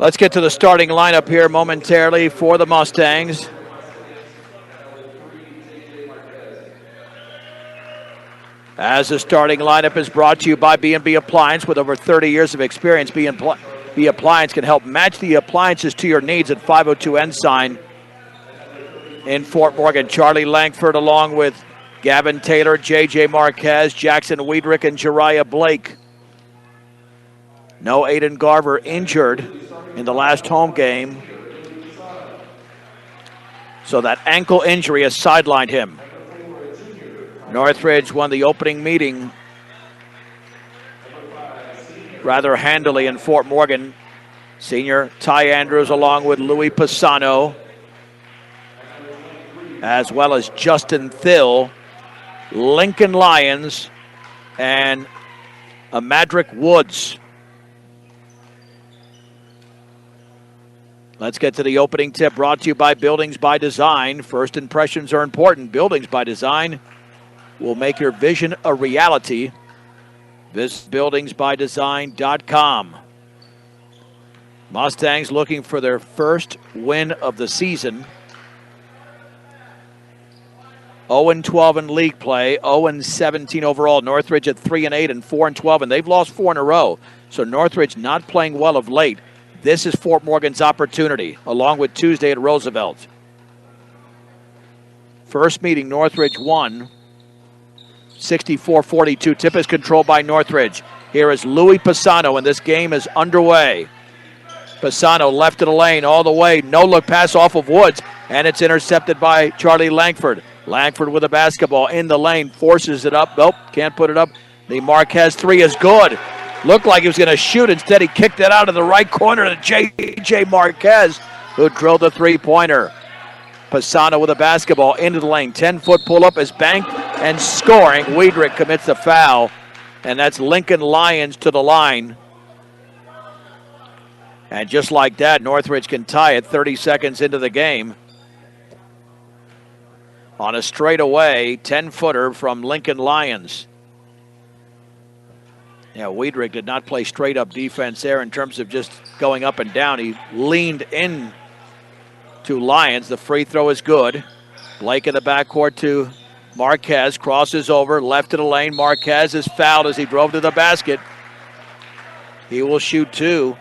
Let's get to the starting lineup here momentarily for the Mustangs. As the starting lineup is brought to you by B&B Appliance. With over 30 years of experience, B&B Appliance can help match the appliances to your needs at 502 Ensign in Fort Morgan. Charlie Langford along with Gavin Taylor, J.J. Marquez, Jackson Weidrich, and Jariah Blake. No Aiden Garver injured in the last home game, so that ankle injury has sidelined him. Northridge won the opening meeting rather handily in Fort Morgan. Senior Ty Andrews along with Louis Pisano, as well as Justin Thill, Lincoln Lyons, and Amadric Woods. Let's get to the opening tip, brought to you by Buildings by Design. First impressions are important. Buildings by Design will make your vision a reality. Visit buildingsbydesign.com. Mustangs looking for their first win of the season. 0-12 in league play, 0-17 overall. Northridge at 3-8 and 4-12, and they've lost 4 in a row. So Northridge not playing well of late. This is Fort Morgan's opportunity, along with Tuesday at Roosevelt. First meeting, Northridge won 64-42. Tip is controlled by Northridge. Here is Louis Pisano, and this game is underway. Pisano left of the lane all the way. No-look pass off of Woods, and it's intercepted by Charlie Langford. Langford with a basketball in the lane, forces it up. Nope, can't put it up. The Marquez three is good. Looked like he was going to shoot. Instead, he kicked it out of the right corner to J.J. Marquez, who drilled the three-pointer. Pisano with a basketball into the lane. 10-foot pull-up is banked and scoring. Weidrich commits the foul, and that's Lincoln Lyons to the line. And just like that, Northridge can tie it 30 seconds into the game. On a straightaway 10-footer from Lincoln Lyons. Yeah, Weidrich did not play straight-up defense there in terms of just going up and down. He leaned in to Lyons. The free throw is good. Blake in the backcourt to Marquez. Crosses over, left of the lane. Marquez is fouled as he drove to the basket. He will shoot 2.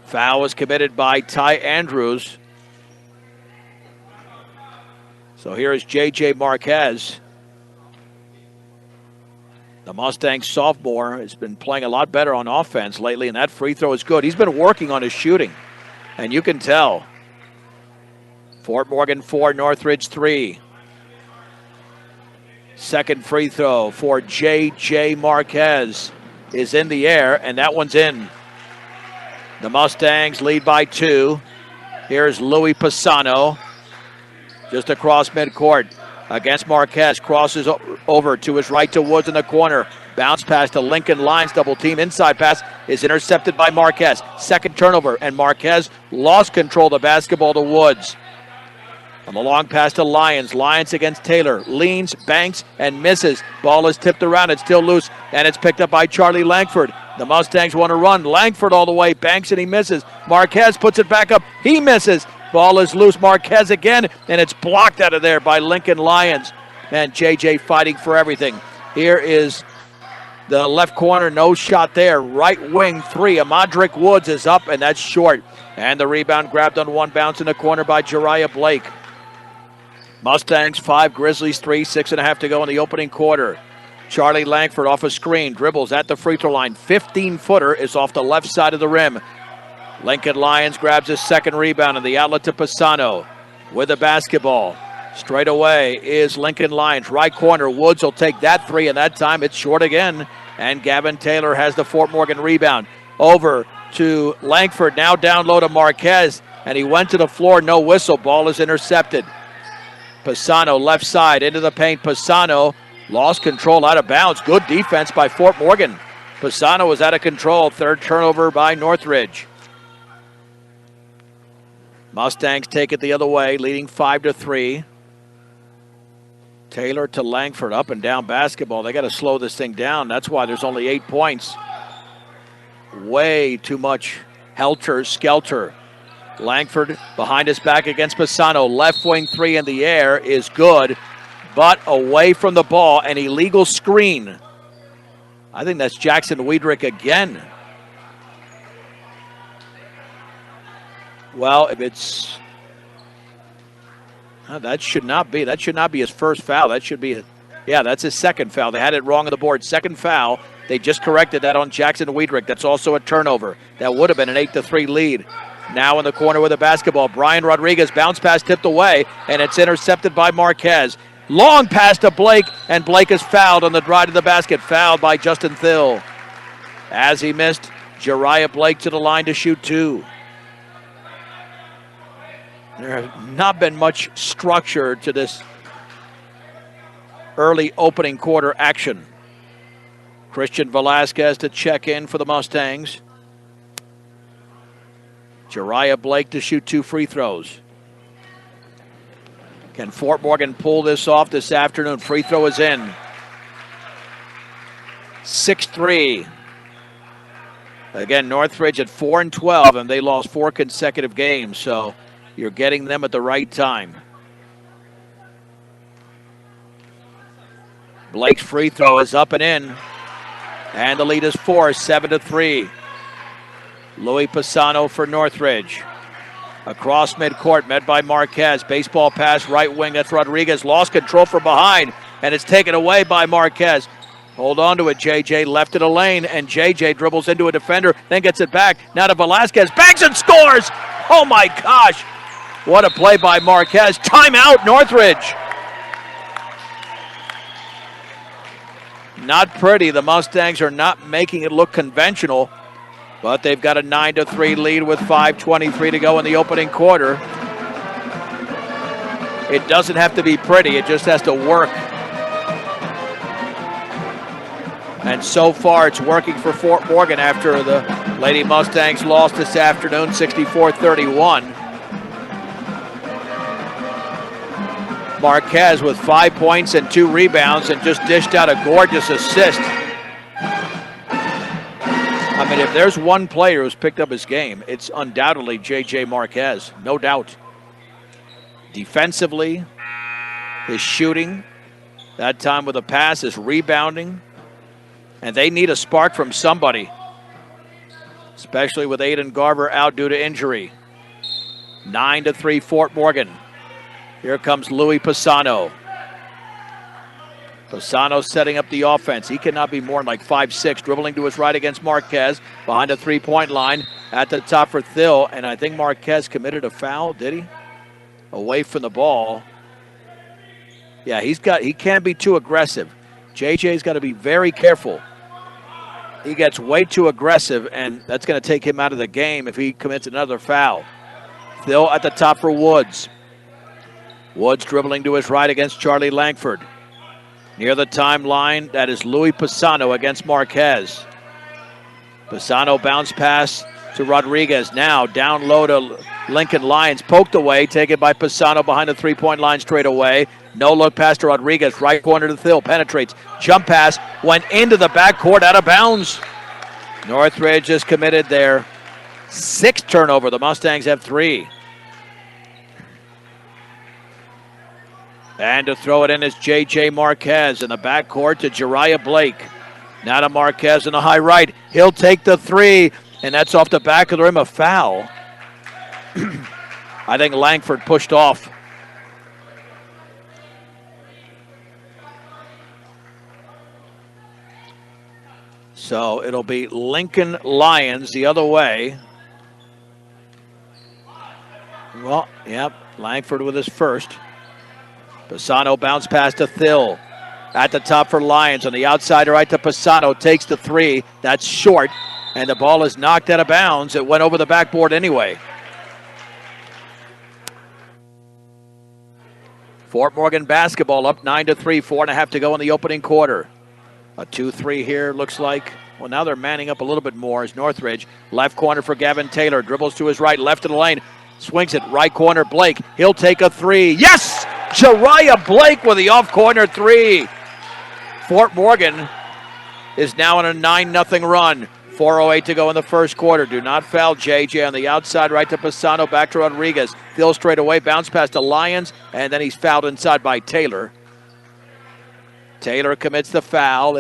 Foul was committed by Ty Andrews. So here is J.J. Marquez. The Mustangs sophomore has been playing a lot better on offense lately, and that free throw is good. He's been working on his shooting, and you can tell. Fort Morgan 4, Northridge 3. Second free throw for J.J. Marquez is in the air, and that one's in. The Mustangs lead by 2. Here's Louis Pisano just across midcourt. Against Marquez, crosses over to his right to Woods in the corner. Bounce pass to Lincoln Lyons, double team. Inside pass is intercepted by Marquez. Second turnover, and Marquez lost control of the basketball to Woods. On the long pass to Lyons. Lyons against Taylor. Leans, banks, and misses. Ball is tipped around. It's still loose, and it's picked up by Charlie Langford. The Mustangs want to run. Langford all the way. Banks, and he misses. Marquez puts it back up. He misses. Ball is loose. Marquez again, and it's blocked out of there by Lincoln Lyons. And J.J. fighting for everything. Here is the left corner. No shot there. Right wing 3. Amadric Woods is up, and that's short. And the rebound grabbed on one bounce in the corner by Jariah Blake. Mustangs 5, Grizzlies 3. 6.5 to go in the opening quarter. Charlie Langford off a screen. Dribbles at the free throw line. 15-footer is off the left side of the rim. Lincoln Lyons grabs his second rebound, and the outlet to Pisano with the basketball. Straight away is Lincoln Lyons. Right corner, Woods will take that 3, and that time it's short again. And Gavin Taylor has the Fort Morgan rebound. Over to Langford, now down low to Marquez, and he went to the floor, no whistle. Ball is intercepted. Pisano left side into the paint. Pisano lost control, out of bounds. Good defense by Fort Morgan. Pisano was out of control. Third turnover by Northridge. Mustangs take it the other way, leading 5-3. Taylor to Langford, up and down basketball. They got to slow this thing down. That's why there's only 8 points. Way too much Helter Skelter. Langford behind his back against Pisano. Left wing three in the air is good, but away from the ball. An illegal screen. I think that's Jackson Wiedrich again. Well, if it's... that should not be. That should not be his first foul. That should be... Yeah, that's his second foul. They had it wrong on the board. Second foul. They just corrected that on Jackson Wiedrich. That's also a turnover. That would have been an 8-3 lead. Now in the corner with the basketball. Brian Rodriguez, bounce pass tipped away, and it's intercepted by Marquez. Long pass to Blake, and Blake is fouled on the drive to the basket. Fouled by Justin Thill. As he missed, Jariah Blake to the line to shoot two. There has not been much structure to this early opening quarter action. Christian Velasquez to check in for the Mustangs. Jariah Blake to shoot two free throws. Can Fort Morgan pull this off this afternoon? Free throw is in. 6-3. Again, Northridge at 4-12, and they lost 4 consecutive games, so you're getting them at the right time. Blake's free throw is up and in, and the lead is 4, 7-3. Louis Pisano for Northridge. Across midcourt, met by Marquez. Baseball pass, right wing. That's Rodriguez. Lost control from behind, and it's taken away by Marquez. Hold on to it, JJ. Left in a lane, and JJ dribbles into a defender, then gets it back. Now to Velasquez. Bangs and scores! Oh, my gosh. What a play by Marquez. Timeout, Northridge. Not pretty. The Mustangs are not making it look conventional. But they've got a 9-3 lead with 5:23 to go in the opening quarter. It doesn't have to be pretty, it just has to work. And so far it's working for Fort Morgan after the Lady Mustangs lost this afternoon, 64-31. Marquez with 5 points and 2 rebounds and just dished out a gorgeous assist. I mean, if there's one player who's picked up his game, it's undoubtedly J.J. Marquez, no doubt. Defensively, his shooting, that time with a pass, his rebounding, and they need a spark from somebody, especially with Aiden Garver out due to injury. 9-3 Fort Morgan. Here comes Louis Pisano. Pisano setting up the offense. He cannot be more than like 5'6", dribbling to his right against Marquez, behind the three-point line, at the top for Thill, and I think Marquez committed a foul, did he? Away from the ball. Yeah, he can't be too aggressive. JJ's got to be very careful. He gets way too aggressive, and that's going to take him out of the game if he commits another foul. Thill at the top for Woods. Woods dribbling to his right against Charlie Langford. Near the timeline, that is Louis Pisano against Marquez. Pisano bounce pass to Rodriguez. Now down low to Lincoln Lyons. Poked away, taken by Pisano behind the three-point line straight away. No look pass to Rodriguez. Right corner to Thill. Penetrates. Jump pass. Went into the backcourt out of bounds. Northridge is committed there. 6th turnover. The Mustangs have 3. And to throw it in is J.J. Marquez in the backcourt to Jariah Blake. Now to Marquez in the high right. He'll take the 3, and that's off the back of the rim, a foul. I think Langford pushed off. So it'll be Lincoln Lyons the other way. Well, yep, Langford with his first. Pisano bounce pass to Thill. At the top for Lyons. On the outside right to Pisano. Takes the 3. That's short. And the ball is knocked out of bounds. It went over the backboard anyway. Fort Morgan basketball up 9-3. 4.5 to go in the opening quarter. A 2-3 here looks like. Well, now they're manning up a little bit more as Northridge. Left corner for Gavin Taylor. Dribbles to his right. Left of the lane. Swings it. Right corner. Blake. He'll take a 3. Yes! Jariah Blake with the off-corner 3. Fort Morgan is now on a 9-0 run. 4:08 to go in the first quarter. Do not foul JJ on the outside right to Pisano, back to Rodriguez. Phil straight away, bounce past the Lions, and then he's fouled inside by Taylor. Taylor commits the foul.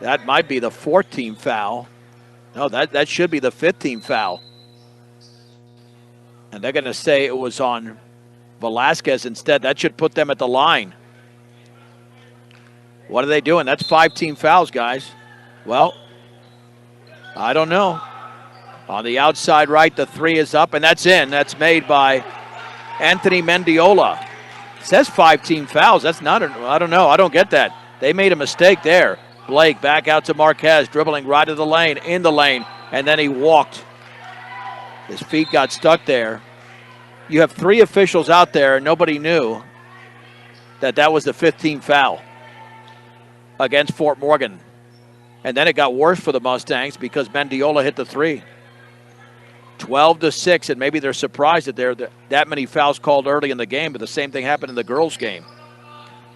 That might be the 14th foul. No, that should be the 15th foul. And they're going to say it was on Velasquez instead. That should put them at the line. What are they doing? That's 5 team fouls, guys. Well, I don't know. On the outside right, the 3 is up, and that's in. That's made by Anthony Mendiola. It says 5 team fouls. That's not, I don't know. I don't get that. They made a mistake there. Blake back out to Marquez, dribbling right of the lane, in the lane, and then he walked. His feet got stuck there. You have 3 officials out there, and nobody knew that was the 15th foul against Fort Morgan. And then it got worse for the Mustangs because Mendiola hit the 3. 12-6, and maybe they're surprised that there are that many fouls called early in the game, but the same thing happened in the girls' game.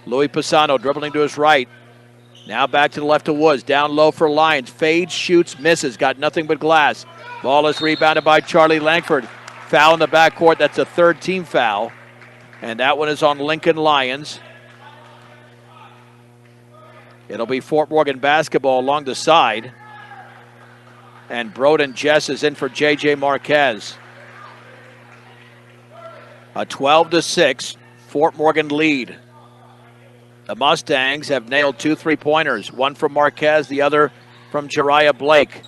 Louis Pisano dribbling to his right. Now back to the left of Woods. Down low for Lions. Fades, shoots, misses. Got nothing but glass. Ball is rebounded by Charlie Langford. Foul in the backcourt. That's a 3rd team foul. And that one is on Lincoln Lions. It'll be Fort Morgan basketball along the side. And Broden Jess is in for J.J. Marquez. A 12-6 Fort Morgan lead. The Mustangs have nailed 2 3-pointers. One from Marquez, the other from Jariah Blake.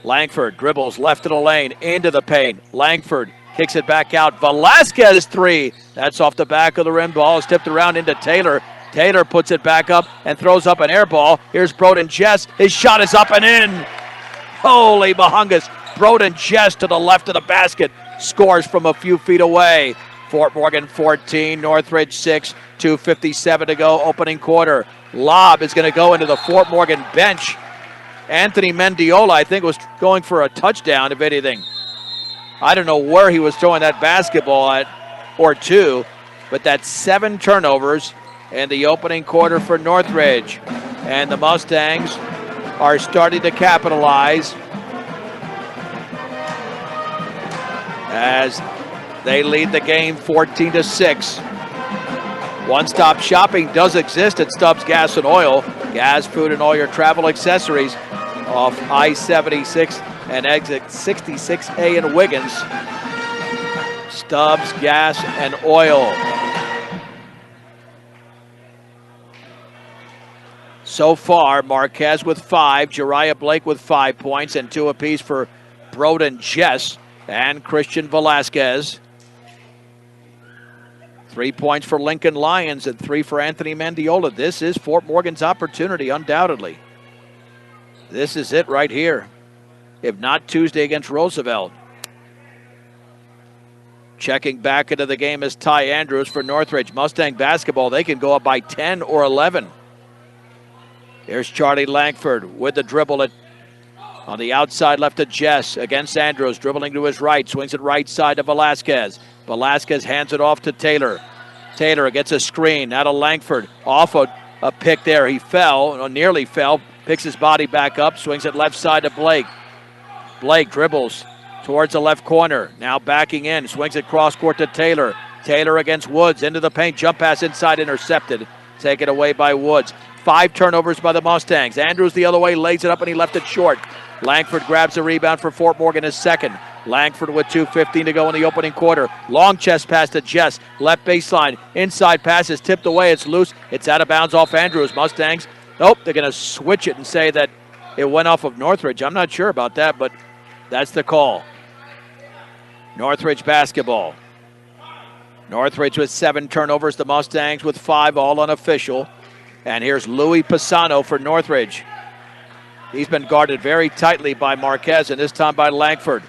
Langford dribbles left of the lane, into the paint. Langford kicks it back out. Velasquez 3. That's off the back of the rim. Ball is tipped around into Taylor. Taylor puts it back up and throws up an air ball. Here's Broden Jess. His shot is up and in. Holy mahungus. Broden Jess to the left of the basket. Scores from a few feet away. Fort Morgan 14, Northridge 6, 2:57 to go, opening quarter. Lob is going to go into the Fort Morgan bench. Anthony Mendiola, I think, was going for a touchdown, if anything. I don't know where he was throwing that basketball at, or 2, but that's 7 turnovers in the opening quarter for Northridge. And the Mustangs are starting to capitalize as they lead the game 14-6. One-stop shopping does exist at Stubbs Gas and Oil. Gas, food, and all your travel accessories off I-76 and exit 66A in Wiggins. Stubbs Gas and Oil. So far, Marquez with 5, Jariah Blake with 5 points, and 2 apiece for Broden Jess and Christian Velasquez. 3 points for Lincoln Lions and 3 for Anthony Mendiola. This is Fort Morgan's opportunity, undoubtedly. This is it right here. If not Tuesday against Roosevelt. Checking back into the game is Ty Andrews for Northridge. Mustang basketball, they can go up by 10 or 11. Here's Charlie Langford with the dribble on the outside left to Jess against Andrews. Dribbling to his right, swings it right side to Velasquez. Velasquez hands it off to Taylor. Taylor gets a screen. Now to Langford. Off a pick there. He fell, or nearly fell. Picks his body back up. Swings it left side to Blake. Blake dribbles towards the left corner. Now backing in. Swings it cross court to Taylor. Taylor against Woods. Into the paint. Jump pass inside. Intercepted. Taken away by Woods. 5 turnovers by the Mustangs. Andrews the other way. Lays it up and he left it short. Langford grabs the rebound for Fort Morgan, his second. Langford with 2:15 to go in the opening quarter. Long chest pass to Jess. Left baseline. Inside pass is tipped away. It's loose. It's out of bounds off Andrews. Mustangs, nope, they're going to switch it and say that it went off of Northridge. I'm not sure about that, but that's the call. Northridge basketball. Northridge with 7 turnovers. The Mustangs with 5, all unofficial. And here's Louis Pisano for Northridge. He's been guarded very tightly by Marquez, and this time by Langford.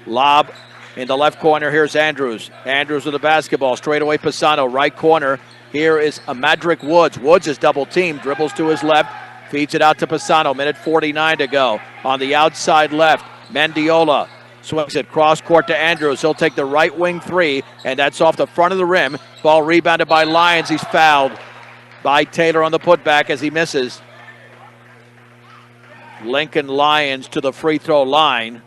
Lob in the left corner. Here's Andrews. Andrews with the basketball. Straight away Pisano. Right corner. Here is Amadric Woods. Woods is double teamed. Dribbles to his left. Feeds it out to Pisano. Minute 49 to go. On the outside left, Mendiola swings it cross court to Andrews. He'll take the right wing 3, and that's off the front of the rim. Ball rebounded by Lyons. He's fouled by Taylor on the putback as he misses. Lincoln Lions to the free throw line.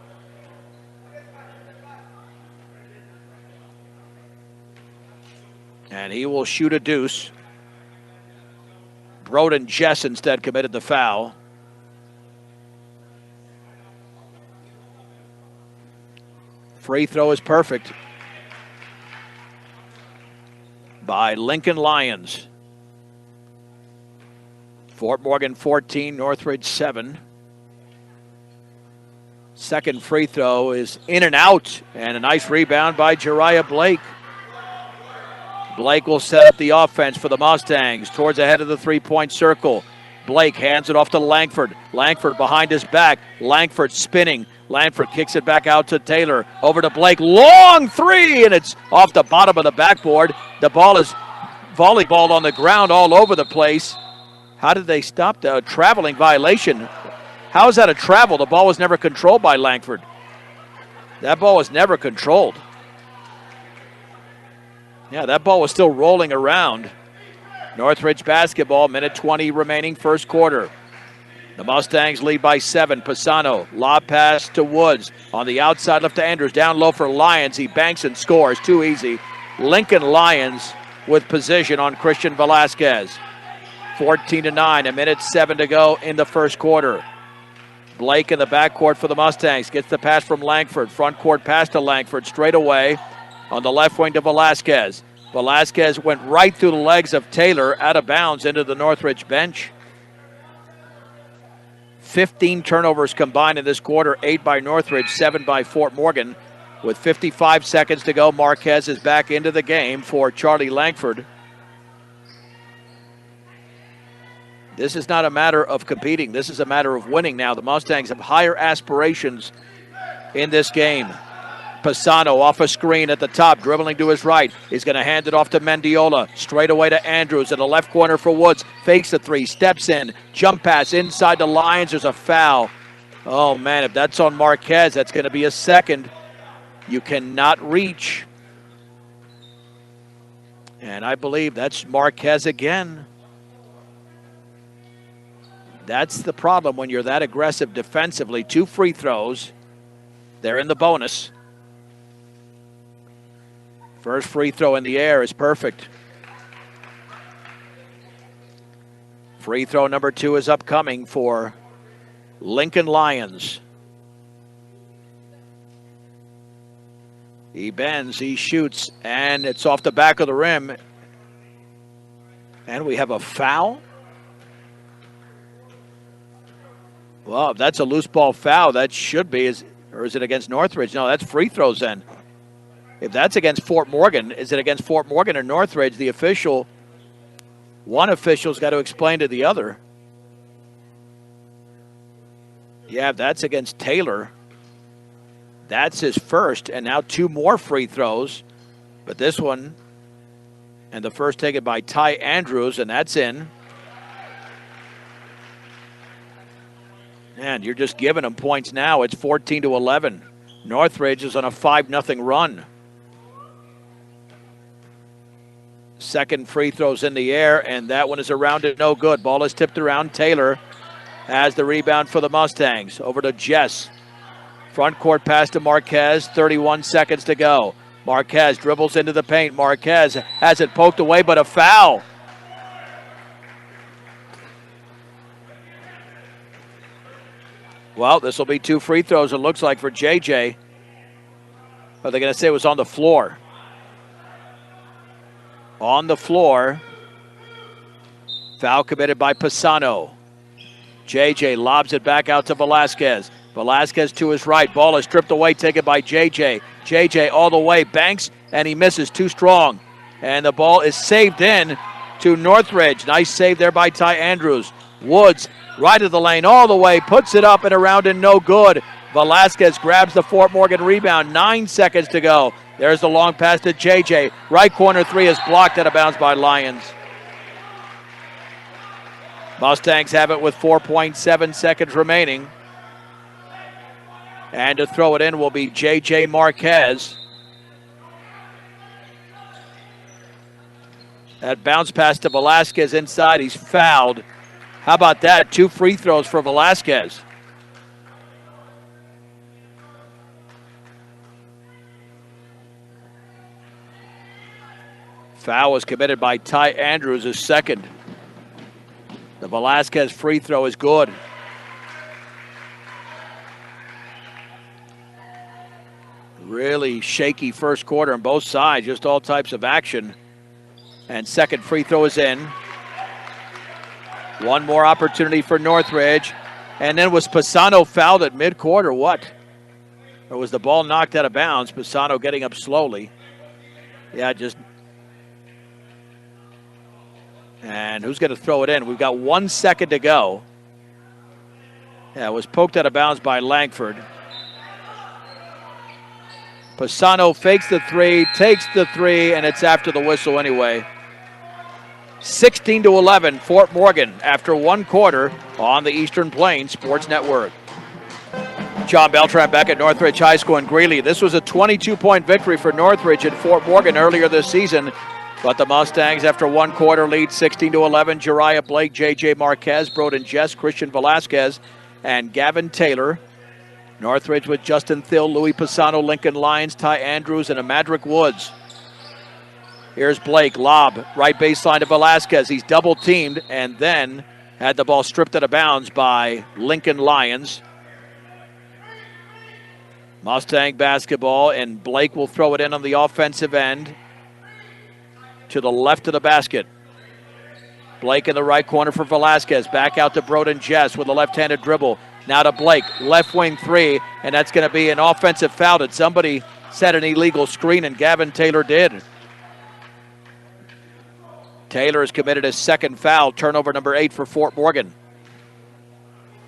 And he will shoot a deuce. Broden Jess instead committed the foul. Free throw is perfect by Lincoln Lions. Fort Morgan 14, Northridge 7. Second free throw is in and out, and a nice rebound by Jariah Blake. Blake will set up the offense for the Mustangs towards the head of the three-point circle. Blake hands it off to Langford. Langford behind his back. Langford spinning. Langford kicks it back out to Taylor. Over to Blake. Long three, and it's off the bottom of the backboard. The ball is volleyballed on the ground all over the place. How did they stop the traveling violation? How is that a travel? The ball was never controlled by Langford. That ball was never controlled. Yeah, that ball was still rolling around. Northridge basketball, minute 20 remaining, first quarter. The Mustangs lead by 7. Pisano, lob pass to Woods. On the outside, left to Andrews. Down low for Lions. He banks and scores. Too easy. Lincoln Lions with position on Christian Velasquez. 14-9, a minute 7 to go in the first quarter. Blake in the backcourt for the Mustangs. Gets the pass from Langford. Front court pass to Langford. Straight away on the left wing to Velasquez. Velasquez went right through the legs of Taylor, out of bounds into the Northridge bench. 15 turnovers combined in this quarter, 8 by Northridge, 7 by Fort Morgan. With 55 seconds to go, Marquez is back into the game for Charlie Langford. This is not a matter of competing. This is a matter of winning now. The Mustangs have higher aspirations in this game. Pisano off a screen at the top, dribbling to his right. He's going to hand it off to Mendiola. Straight away to Andrews in the left corner for Woods. Fakes the three, steps in, jump pass inside the Lions. There's a foul. Oh, man, if that's on Marquez, that's going to be a second. You cannot reach. And I believe that's Marquez again. That's the problem when you're that aggressive defensively. 2 free throws. They're in the bonus. First free throw in the air is perfect. Free throw number 2 is upcoming for Lincoln Lions. He bends, he shoots, and it's off the back of the rim. And we have a foul. Well, if that's a loose ball foul, that should be. Or is it against Northridge? No, that's free throws then. If that's against Fort Morgan, is it against Fort Morgan or Northridge? The official, one official's got to explain to the other. Yeah, if that's against Taylor, that's his first, and now 2 more free throws. But this one, and the first taken by Ty Andrews, and that's in. And you're just giving them points now. It's 14-11. Northridge is on a 5-0 run. Second free throw's in the air, and that one is around it, no good. Ball is tipped around. Taylor has the rebound for the Mustangs. Over to Jess. Front court pass to Marquez. 31 seconds to go. Marquez dribbles into the paint. Marquez has it poked away, but a foul. Well, this will be 2 free throws, it looks like, for JJ. Are they going to say it was on the floor? On the floor. Foul committed by Pisano. JJ lobs it back out to Velasquez. Velasquez to his right. Ball is stripped away, taken by JJ. JJ all the way, banks, and he misses, too strong. And the ball is saved in to Northridge. Nice save there by Ty Andrews. Woods, right of the lane, all the way, puts it up and around and no good. Velasquez grabs the Fort Morgan rebound. 9 seconds to go. There's the long pass to JJ. Right corner 3 is blocked out of bounds by Lions. Mustangs have it with 4.7 seconds remaining. And to throw it in will be J.J. Marquez. That bounce pass to Velasquez inside. He's fouled. How about that? 2 free throws for Velasquez. Foul was committed by Ty Andrews, his second. The Velasquez free throw is good. Really shaky first quarter on both sides, just all types of action. And second free throw is in. One more opportunity for Northridge. And then was Pisano fouled at mid-court or what? Or was the ball knocked out of bounds? Pisano getting up slowly. Yeah, just. And who's going to throw it in? We've got 1 second to go. Yeah, it was poked out of bounds by Langford. Pisano fakes the three, takes the three, and it's after the whistle anyway. 16-11, Fort Morgan after one quarter on the Eastern Plains Sports Network. John Beltran back at Northridge High School in Greeley. This was a 22-point victory for Northridge at Fort Morgan earlier this season. But the Mustangs, after one quarter, lead 16-11. Jariah Blake, J.J. Marquez, Broden Jess, Christian Velasquez, and Gavin Taylor. Northridge with Justin Thill, Louis Pisano, Lincoln Lyons, Ty Andrews, and Amadric Woods. Here's Blake, lob, right baseline to Velasquez. He's double-teamed and then had the ball stripped out of bounds by Lincoln Lyons. Mustang basketball, and Blake will throw it in on the offensive end to the left of the basket. Blake in the right corner for Velasquez. Back out to Broden Jess with a left-handed dribble. Now to Blake, left wing three, and that's going to be an offensive foul. Did somebody set an illegal screen, and Gavin Taylor did. Taylor has committed his second foul, turnover number 8 for Fort Morgan.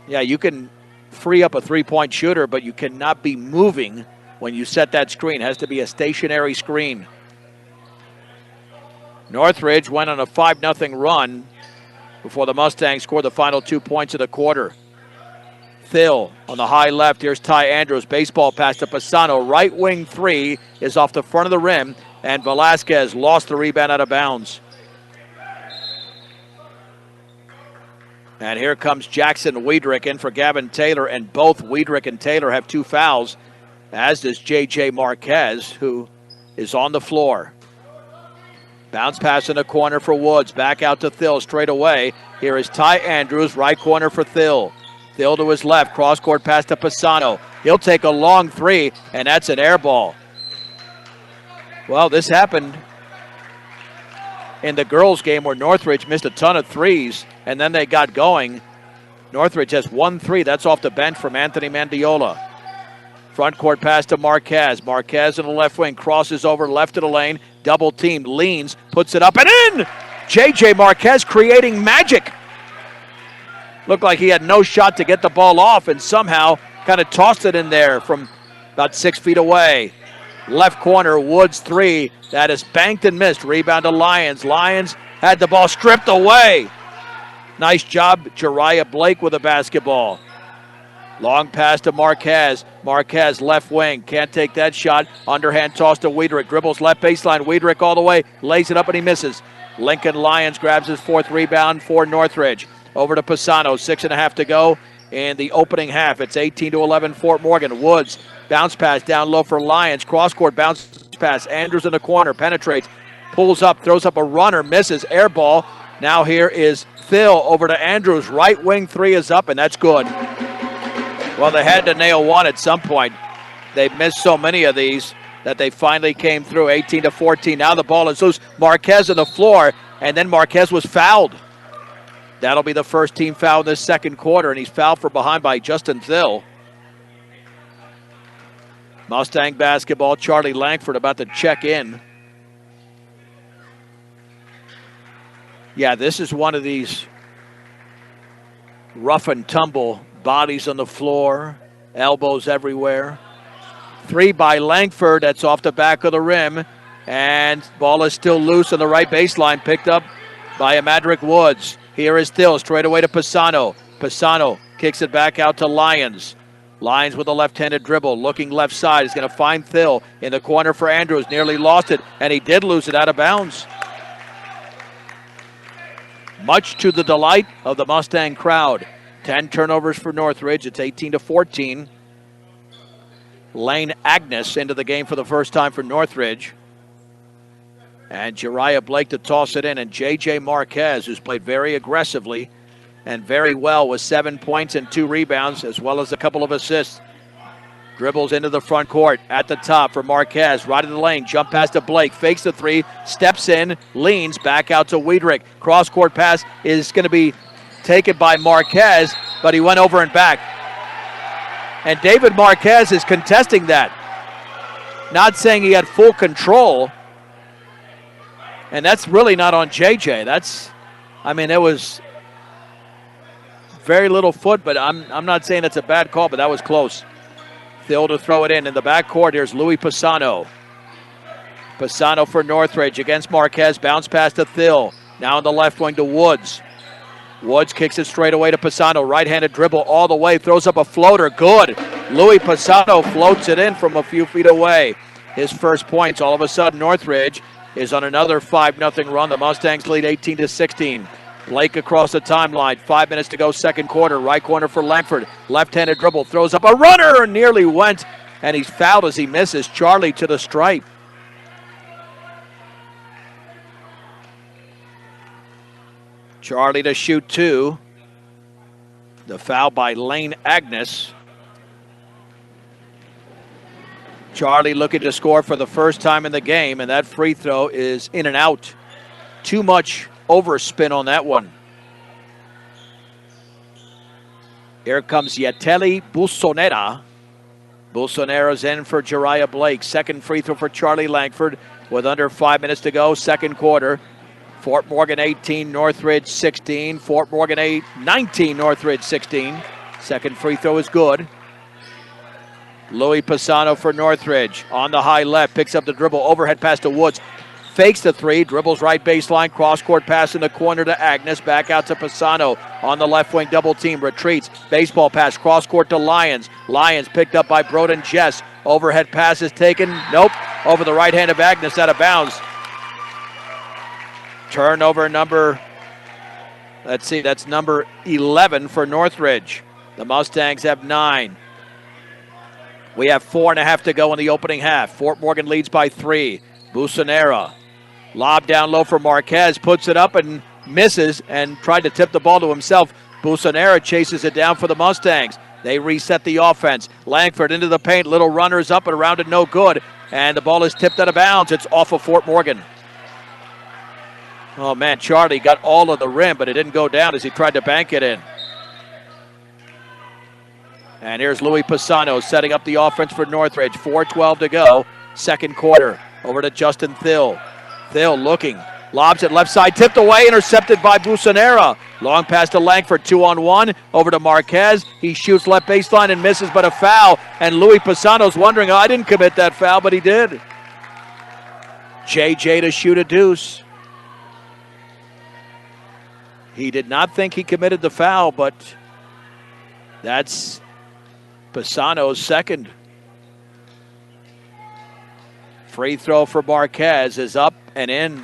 Yeah, you can free up a three-point shooter, but you cannot be moving when you set that screen. It has to be a stationary screen. Northridge went on a 5-0 run before the Mustangs scored the final 2 points of the quarter. Thill on the high left. Here's Ty Andrews. Baseball pass to Pisano. Right wing three is off the front of the rim, and Velasquez lost the rebound out of bounds. And here comes Jackson Wiedrich in for Gavin Taylor, and both Wiedrich and Taylor have 2 fouls, as does J.J. Marquez, who is on the floor. Bounce pass in the corner for Woods. Back out to Thill straight away. Here is Ty Andrews, right corner for Thill. Thill to his left, cross-court pass to Pisano. He'll take a long three, and that's an air ball. Well, this happened in the girls' game where Northridge missed a ton of threes, and then they got going. Northridge has 1 3. That's off the bench from Anthony Mandiola. Front court pass to Marquez. Marquez in the left wing, crosses over left of the lane, double teamed, leans, puts it up and in! J.J. Marquez creating magic. Looked like he had no shot to get the ball off, and somehow kind of tossed it in there from about 6 feet away. Left corner, Woods three. That is banked and missed. Rebound to Lyons. Lyons had the ball stripped away. Nice job, Jariah Blake with the basketball. Long pass to Marquez. Marquez left wing. Can't take that shot. Underhand toss to Wiedrich. Dribbles left baseline. Wiedrich all the way. Lays it up and he misses. Lincoln Lyons grabs his 4th rebound for Northridge. Over to Pisano. 6.5 to go in the opening half. It's 18-11 Fort Morgan. Woods. Bounce pass down low for Lyons. Cross-court bounce pass. Andrews in the corner. Penetrates. Pulls up. Throws up a runner. Misses. Air ball. Now here is Thill over to Andrews. Right wing three is up, and that's good. Well, they had to nail one at some point. They've missed so many of these that they finally came through. 18-14. Now the ball is loose. Marquez on the floor, and then Marquez was fouled. That'll be the first team foul in this second quarter, and he's fouled from behind by Justin Thill. Mustang basketball, Charlie Langford about to check in. Yeah, this is one of these rough and tumble, bodies on the floor, elbows everywhere. Three by Langford, that's off the back of the rim, and ball is still loose on the right baseline, picked up by Amadric Woods. Here is Thill, straight away to Pisano. Pisano kicks it back out to Lyons. Lyons with a left-handed dribble, looking left side. He's going to find Thill in the corner for Andrews. Nearly lost it, and he did lose it out of bounds. Much to the delight of the Mustang crowd. 10 turnovers for Northridge. It's 18-14. Lane Agnes into the game for the first time for Northridge. And Jariah Blake to toss it in. And J.J. Marquez, who's played very aggressively and very well with 7 points and 2 rebounds, as well as a couple of assists. Dribbles into the front court at the top for Marquez. Right in the lane, jump pass to Blake, fakes the 3, steps in, leans, back out to Wiedrich. Cross-court pass is going to be taken by Marquez, but he went over and back. And David Marquez is contesting that. Not saying he had full control. And that's really not on JJ. It was very little foot, but I'm not saying it's a bad call, but that was close. Thill to throw it in the backcourt. Here's Louis Pisano. Pisano for Northridge against Marquez. Bounce pass to Thill. Now on the left wing to Woods. Woods kicks it straight away to Pisano. Right-handed dribble all the way. Throws up a floater. Good. Louis Pisano floats it in from a few feet away. His first points. All of a sudden, Northridge is on another 5-0 run. The Mustangs lead 18-16. Blake across the timeline. 5 minutes to go, second quarter. Right corner for Langford. Left-handed dribble. Throws up a runner. Nearly went. And he's fouled as he misses. Charlie to the stripe. Charlie to shoot 2. The foul by Lane Agnes. Charlie looking to score for the first time in the game, and that free throw is in and out. Too much overspin on that one. Here comes Yeteli Busonera. Busonera's in for Jariah Blake. Second free throw for Charlie Langford with under 5 minutes to go, second quarter. Fort Morgan 18, Northridge 16. Fort Morgan 19, Northridge 16. Second free throw is good. Louis Pisano for Northridge. On the high left, picks up the dribble, overhead pass to Woods. Fakes the 3, dribbles right baseline, cross-court pass in the corner to Agnes, back out to Pisano. On the left wing, double team, retreats. Baseball pass, cross-court to Lyons. Lyons picked up by Broden Jess. Overhead pass is taken, nope, over the right hand of Agnes, out of bounds. Turnover number, that's number 11 for Northridge. The Mustangs have 9. We have 4.5 to go in the opening half. Fort Morgan leads by 3. Busonera, lob down low for Marquez, puts it up and misses and tried to tip the ball to himself. Busonera chases it down for the Mustangs. They reset the offense. Langford into the paint, little runners up and around it, no good. And the ball is tipped out of bounds. It's off of Fort Morgan. Oh man, Charlie got all of the rim, but it didn't go down as he tried to bank it in. And here's Louis Pisano setting up the offense for Northridge. 4:12 to go, second quarter. Over to Justin Thill. Thill looking, lobs it left side, tipped away, intercepted by Busonera. Long pass to Langford, 2-on-1, over to Marquez. He shoots left baseline and misses, but a foul. And Louis Pisano's wondering, I didn't commit that foul, but he did. JJ to shoot a deuce. He did not think he committed the foul, but that's Pisano's second. Free throw for Marquez is up and in.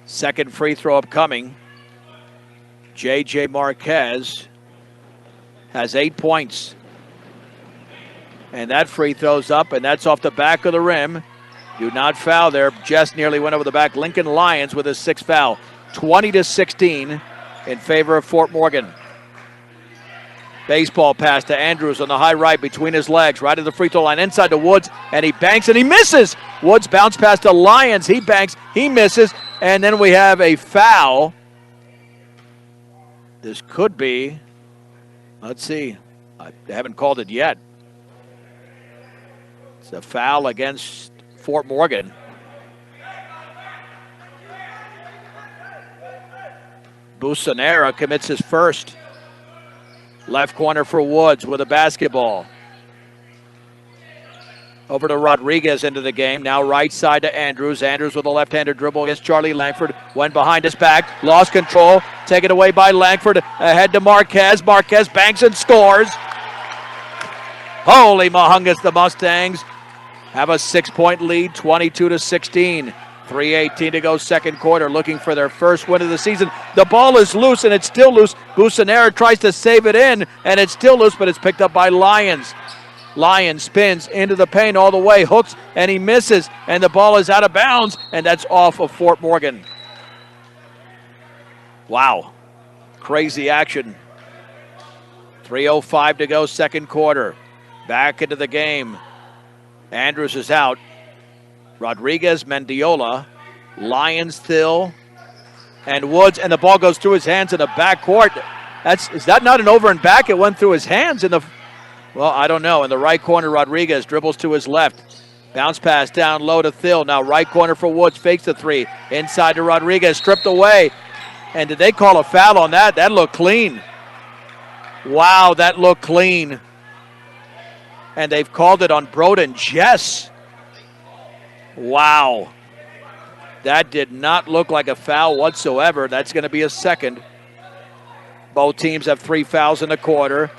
Second free throw upcoming. J.J. Marquez has 8 points. And that free throw's up, and that's off the back of the rim. Do not foul there. Jess nearly went over the back. Lincoln Lyons with his 6th foul. 20-16 in favor of Fort Morgan. Baseball pass to Andrews on the high right between his legs. Right at the free throw line inside to Woods, and he banks and he misses. Woods bounce pass to Lyons. He banks, he misses, and then we have a foul. This could be, let's see, I haven't called it yet. It's a foul against Fort Morgan. Busonera commits his first. Left corner for Woods with a basketball. Over to Rodriguez into the game. Now right side to Andrews. Andrews with a left-handed dribble against Charlie Langford. Went behind his back. Lost control. Taken away by Langford. Ahead to Marquez. Marquez banks and scores. Holy mahungus, the Mustangs have a 6-point lead, 22-16. 3:18 to go, second quarter, looking for their first win of the season. The ball is loose, and it's still loose. Busanera tries to save it in, and it's still loose, but it's picked up by Lyons. Lyons spins into the paint all the way, hooks, and he misses, and the ball is out of bounds, and that's off of Fort Morgan. Wow. Crazy action. 3:05 to go, second quarter. Back into the game. Andrews is out. Rodriguez, Mendiola, Lyons, Thill, and Woods, and the ball goes through his hands in the backcourt. Is that not an over and back? It went through his hands in the, well, I don't know. In the right corner, Rodriguez dribbles to his left. Bounce pass down low to Thill. Now right corner for Woods, fakes the three. Inside to Rodriguez, stripped away. And did they call a foul on that? That looked clean. Wow, that looked clean. And they've called it on Broden Jess. Wow. That did not look like a foul whatsoever. That's going to be a second. Both teams have 3 fouls in the quarter.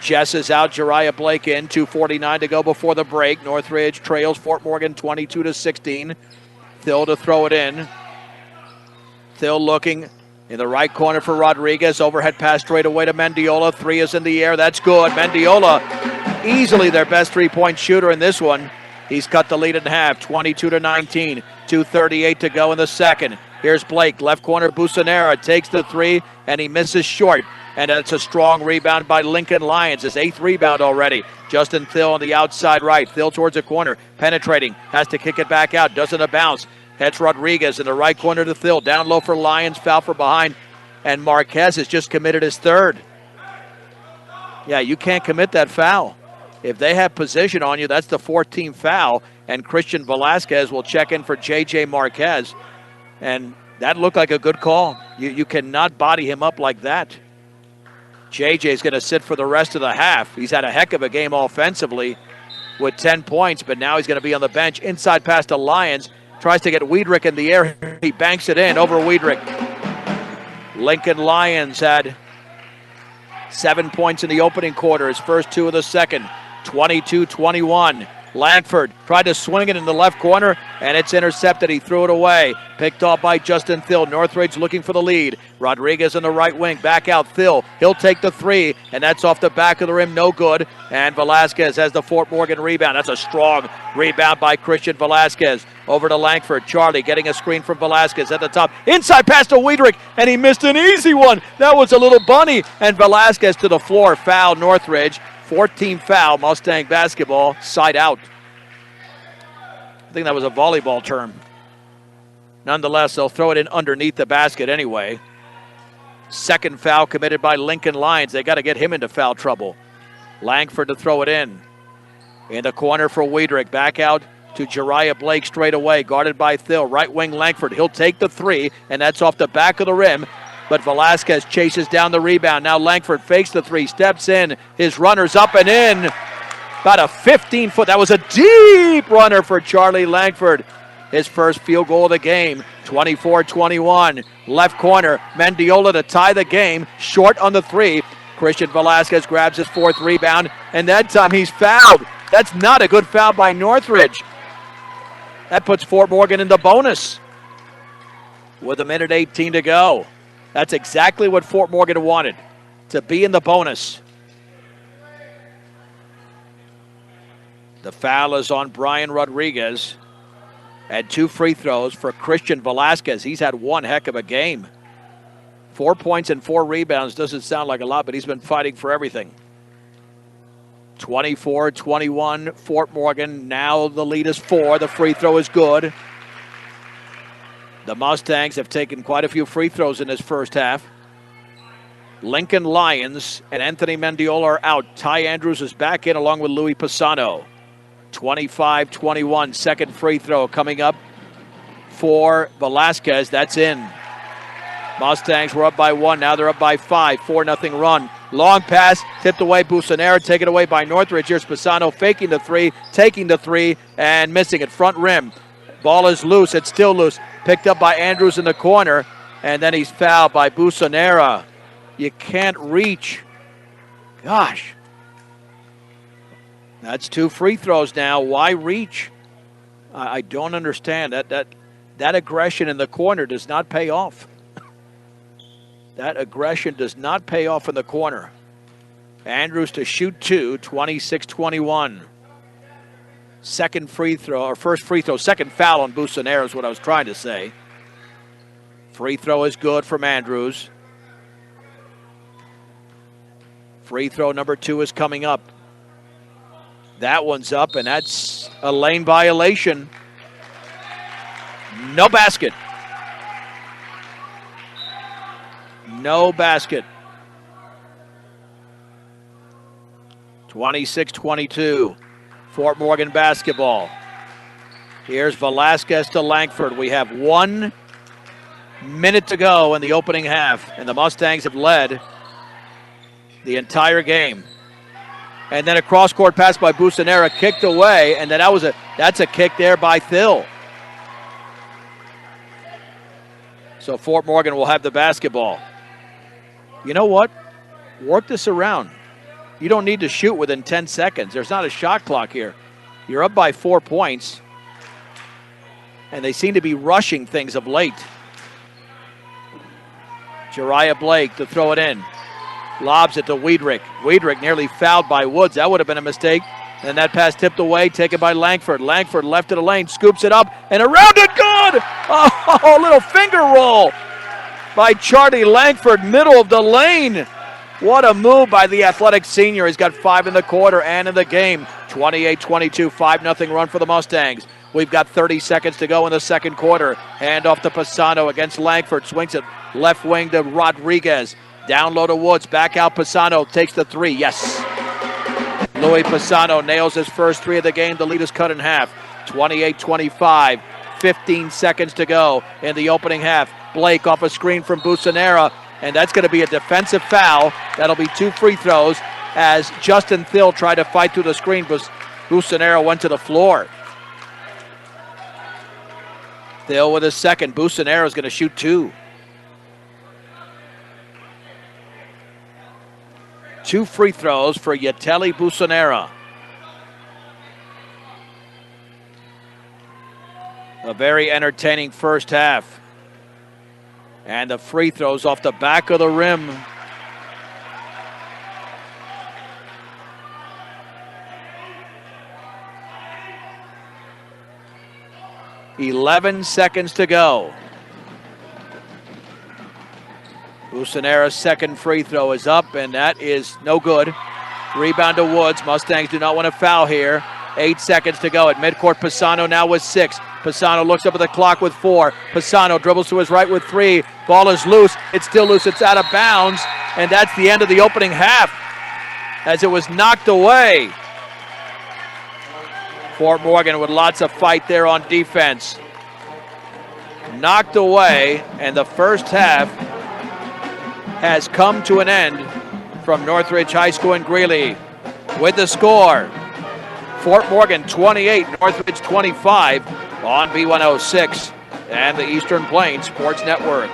Jess is out, Jariah Blake in. 2:49 to go before the break. Northridge trails Fort Morgan 22-16. Thill to throw it in. Thill looking in the right corner for Rodriguez. Overhead pass straight away to Mendiola. 3 is in the air. That's good. Mendiola, easily their best three-point shooter in this one. He's cut the lead in half, 22-19. 2:38 to go in the second. Here's Blake, left corner, Busanera takes the three, and he misses short. And it's a strong rebound by Lincoln Lyons. His 8th rebound already. Justin Thill on the outside right. Thill towards the corner, penetrating, has to kick it back out, doesn't bounce. Heads Rodriguez in the right corner to Thill. Down low for Lyons, foul from behind. And Marquez has just committed his third. Yeah, you can't commit that foul. If they have position on you, that's the 14th foul. And Christian Velasquez will check in for J.J. Marquez. And that looked like a good call. You cannot body him up like that. J.J. is going to sit for the rest of the half. He's had a heck of a game offensively with 10 points, but now he's going to be on the bench. Inside pass to Lyons. Tries to get Wiedrich in the air. He banks it in over Wiedrich. Lincoln Lyons had 7 points in the opening quarter. His first 2 of the second. 22-21. Langford tried to swing it in the left corner, and it's intercepted. He threw it away. Picked off by Justin Thill. Northridge looking for the lead. Rodriguez in the right wing. Back out Thill. He'll take the three, and that's off the back of the rim. No good. And Velasquez has the Fort Morgan rebound. That's a strong rebound by Christian Velasquez. Over to Langford. Charlie getting a screen from Velasquez at the top. Inside pass to Wiedrich, and he missed an easy one. That was a little bunny. And Velasquez to the floor. Foul Northridge. 14 foul, Mustang basketball, side out. I think that was a volleyball term. Nonetheless, they'll throw it in underneath the basket anyway. Second foul committed by Lincoln Lyons. They got to get him into foul trouble. Langford to throw it in. In the corner for Wiedrich. Back out to Jariah Blake straight away, guarded by Thill. Right wing Langford. He'll take the three, and that's off the back of the rim. But Velasquez chases down the rebound. Now Langford fakes the three, steps in. His runner's up and in. About a 15-foot. That was a deep runner for Charlie Langford. His first field goal of the game. 24-21. Left corner. Mendiola to tie the game. Short on the three. Christian Velasquez grabs his 4th rebound. And that time he's fouled. That's not a good foul by Northridge. That puts Fort Morgan in the bonus. With 1:18 to go. That's exactly what Fort Morgan wanted, to be in the bonus. The foul is on Brian Rodriguez. And 2 free throws for Christian Velasquez. He's had one heck of a game. 4 points and 4 rebounds. Doesn't sound like a lot, but he's been fighting for everything. 24-21, Fort Morgan. Now the lead is 4. The free throw is good. The Mustangs have taken quite a few free throws in this first half. Lincoln Lyons and Anthony Mendiola are out. Ty Andrews is back in along with Louis Pisano. 25-21, second free throw coming up for Velasquez. That's in. Mustangs were up by 1. Now they're up by 5. 4-0 run. Long pass, tipped away. Busanera taken away by Northridge. Here's Pisano faking the three, taking the three, and missing it. Front rim. Ball is loose. It's still loose. Picked up by Andrews in the corner, and then he's fouled by Busanera. You can't reach. Gosh. That's 2 free throws now. Why reach? I don't understand. that aggression in the corner does not pay off. That aggression does not pay off in the corner. Andrews to shoot 2, 26-21. Second free throw, or first free throw, second foul on Busanera is what I was trying to say. Free throw is good from Andrews. Free throw number 2 is coming up. That one's up, and that's a lane violation. No basket. No basket. 26-22. Fort Morgan basketball. Here's Velasquez to Langford. We have 1 minute to go in the opening half, and the Mustangs have led the entire game. And then a cross-court pass by Busanera, kicked away, and then that's a kick there by Thill. So Fort Morgan will have the basketball. You know what? Work this around. You don't need to shoot within 10 seconds. There's not a shot clock here. You're up by 4 points, and they seem to be rushing things of late. Jariah Blake to throw it in. Lobs it to Wiedrich. Wiedrich nearly fouled by Woods. That would have been a mistake. And that pass tipped away, taken by Langford. Langford left of the lane, scoops it up, and around it, good! Oh, a little finger roll by Charlie Langford, middle of the lane. What a move by the athletic senior. He's got 5 in the quarter and in the game. 28-22, 5-0 run for the Mustangs. We've got 30 seconds to go in the second quarter. Hand off to Pisano against Langford. Swings it left wing to Rodriguez. Down low to Woods. Back out Pisano. Takes the 3. Yes. Louis Pisano nails his first 3 of the game. The lead is cut in half. 28-25. 15 seconds to go in the opening half. Blake off a screen from Busanera. And that's going to be a defensive foul. That'll be 2 free throws as Justin Thill tried to fight through the screen. Busanera went to the floor. Thill with his second. Busanera is going to shoot 2. 2 free throws for Yeteli Busanera. A very entertaining first half. And the free throws off the back of the rim. "11 seconds to go." Busanera's second free throw is up, and that is no good. Rebound to Woods. Mustangs do not want to foul here. 8 seconds to go at midcourt. Pisano now with 6. Pisano looks up at the clock with 4. Pisano dribbles to his right with 3. Ball is loose. It's still loose. It's out of bounds, and that's the end of the opening half as it was knocked away. Fort Morgan with lots of fight there on defense. Knocked away, and the first half has come to an end from Northridge High School in Greeley. With the score, Fort Morgan 28, Northridge 25 on B106 and the Eastern Plains Sports Network.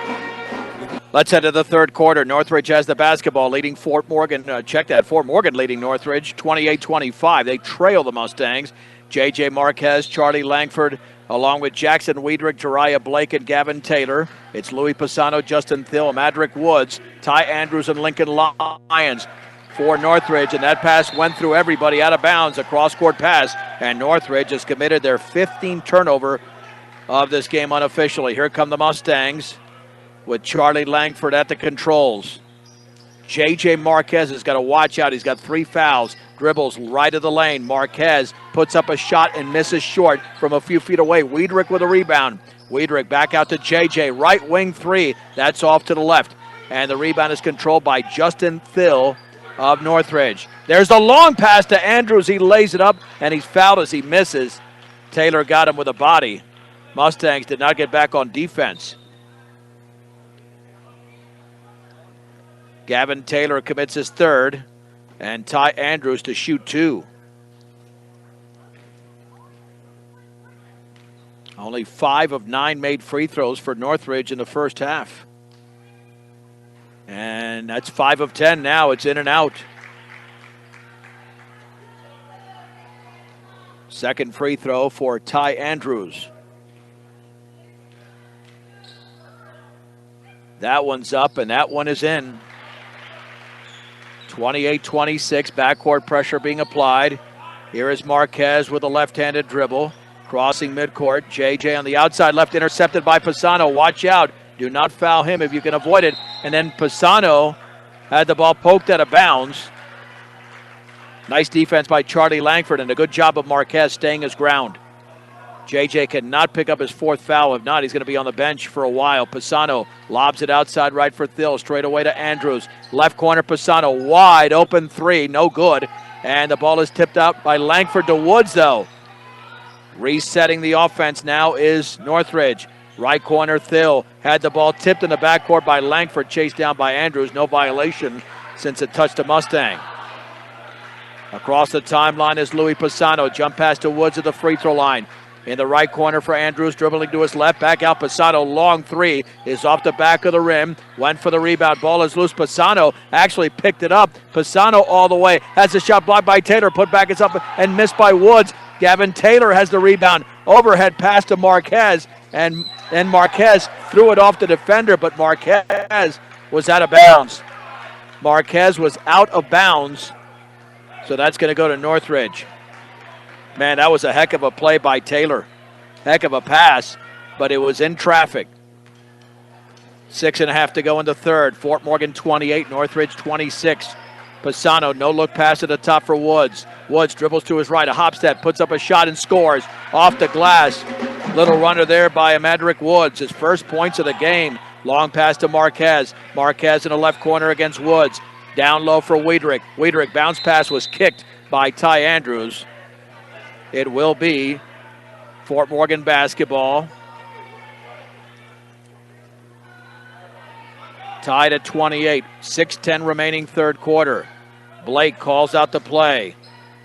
Let's head to the third quarter. Northridge has the basketball, leading Fort Morgan. Check that, Fort Morgan leading Northridge 28-25. They trail the Mustangs. J.J. Marquez, Charlie Langford, along with Jackson Wiedrich, Jariah Blake, and Gavin Taylor. It's Louis Pisano, Justin Thill, Madrick Woods, Ty Andrews, and Lincoln Lyons for Northridge. And that pass went through everybody out of bounds, a cross-court pass. And Northridge has committed their 15th turnover of this game unofficially. Here come the Mustangs with Charlie Langford at the controls. J.J. Marquez has got to watch out. He's got 3 fouls. Dribbles right of the lane. Marquez puts up a shot and misses short from a few feet away. Wiedrich with a rebound. Wiedrich back out to J.J. Right wing 3. That's off to the left. And the rebound is controlled by Justin Thill of Northridge. There's the long pass to Andrews. He lays it up, and he's fouled as he misses. Taylor got him with a body. Mustangs did not get back on defense. Gavin Taylor commits his third, and Ty Andrews to shoot 2. Only 5 of 9 made free throws for Northridge in the first half. And that's 5 of 10 now. It's in and out. Second free throw for Ty Andrews. That one's up, and that one is in. 28-26, backcourt pressure being applied. Here is Marquez with a left-handed dribble. Crossing midcourt. JJ on the outside left, intercepted by Pisano. Watch out. Do not foul him if you can avoid it. And then Pisano had the ball poked out of bounds. Nice defense by Charlie Langford and a good job of Marquez staying his ground. JJ cannot pick up his fourth foul. If not, he's going to be on the bench for a while. Pisano lobs it outside right for Thill. Straight away to Andrews. Left corner, Pisano. Wide open three. No good. And the ball is tipped out by Langford to Woods, though. Resetting the offense now is Northridge. Right corner, Thill. Had the ball tipped in the backcourt by Langford. Chased down by Andrews. No violation since it touched a Mustang. Across the timeline is Louis Pisano. Jump pass to Woods at the free throw line. In the right corner for Andrews, dribbling to his left. Back out, Pisano. Long three is off the back of the rim. Went for the rebound. Ball is loose. Pisano actually picked it up. Pisano all the way. Has a shot blocked by Taylor. Put back, it's up and missed by Woods. Gavin Taylor has the rebound. Overhead pass to Marquez. And Marquez threw it off the defender, but Marquez was out of bounds. Marquez was out of bounds. So that's going to go to Northridge. Man, that was a heck of a play by Taylor. Heck of a pass, but it was in traffic. 6.5 to go in the third. Fort Morgan 28, Northridge 26. Pisano, no-look pass at the top for Woods. Woods dribbles to his right, a hop step, puts up a shot and scores. Off the glass. Little runner there by Amadric Woods. His first points of the game. Long pass to Marquez. Marquez in the left corner against Woods. Down low for Wiedrich. Wiedrich bounce pass was kicked by Ty Andrews. It will be Fort Morgan basketball. Tied at 28. 6:10 remaining third quarter. Blake calls out the play.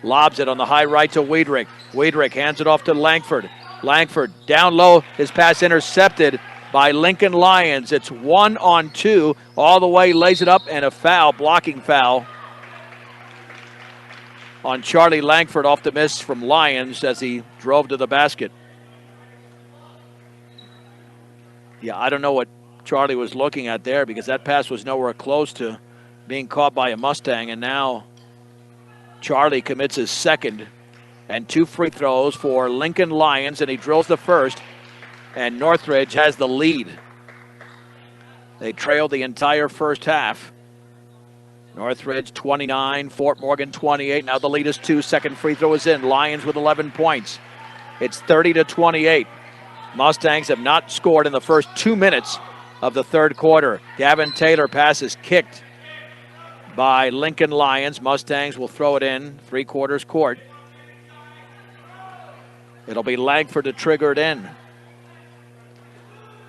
Lobs it on the high right to Wiedrich. Wiedrich hands it off to Langford. Langford down low. His pass intercepted by Lincoln Lyons. It's 1-on-2. All the way, lays it up, and a foul, blocking foul on Charlie Langford off the miss from Lyons as he drove to the basket. Yeah, I don't know what Charlie was looking at there because that pass was nowhere close to being caught by a Mustang, and now Charlie commits his second and 2 free throws for Lincoln Lyons, and he drills the first, and Northridge has the lead. They trailed the entire first half. Northridge 29, Fort Morgan 28. Now the lead is 2. Second free throw is in. Lions with 11 points. It's 30-28. Mustangs have not scored in the first 2 minutes of the third quarter. Gavin Taylor pass is kicked by Lincoln Lyons. Mustangs will throw it in 3/4 court. It'll be Langford to trigger it in.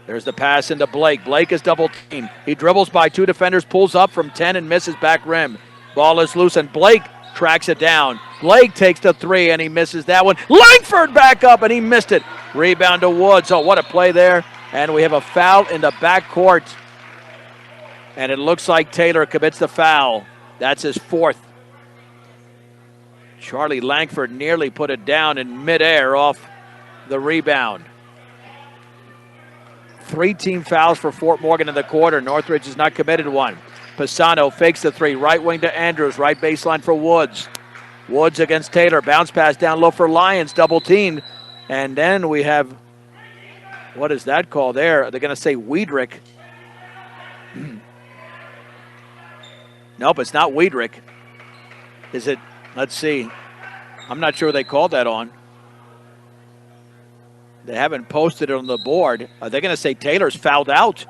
There's the pass into Blake. Blake is double teamed. He dribbles by 2 defenders, pulls up from 10 and misses back rim. Ball is loose and Blake tracks it down. Blake takes the 3 and he misses that one. Langford back up and he missed it. Rebound to Woods. Oh, what a play there. And we have a foul in the backcourt. And it looks like Taylor commits the foul. That's his 4th. Charlie Langford nearly put it down in midair off the rebound. 3 team fouls for Fort Morgan in the quarter. Northridge has not committed one. Pisano fakes the 3. Right wing to Andrews. Right baseline for Woods. Woods against Taylor. Bounce pass down low for Lyons. Double teamed. And then we have, what is that call there? They're going to say Wiedrich. Nope, it's not Wiedrich. Is it? Let's see. I'm not sure they called that on. They haven't posted it on the board. Are they going to say Taylor's fouled out?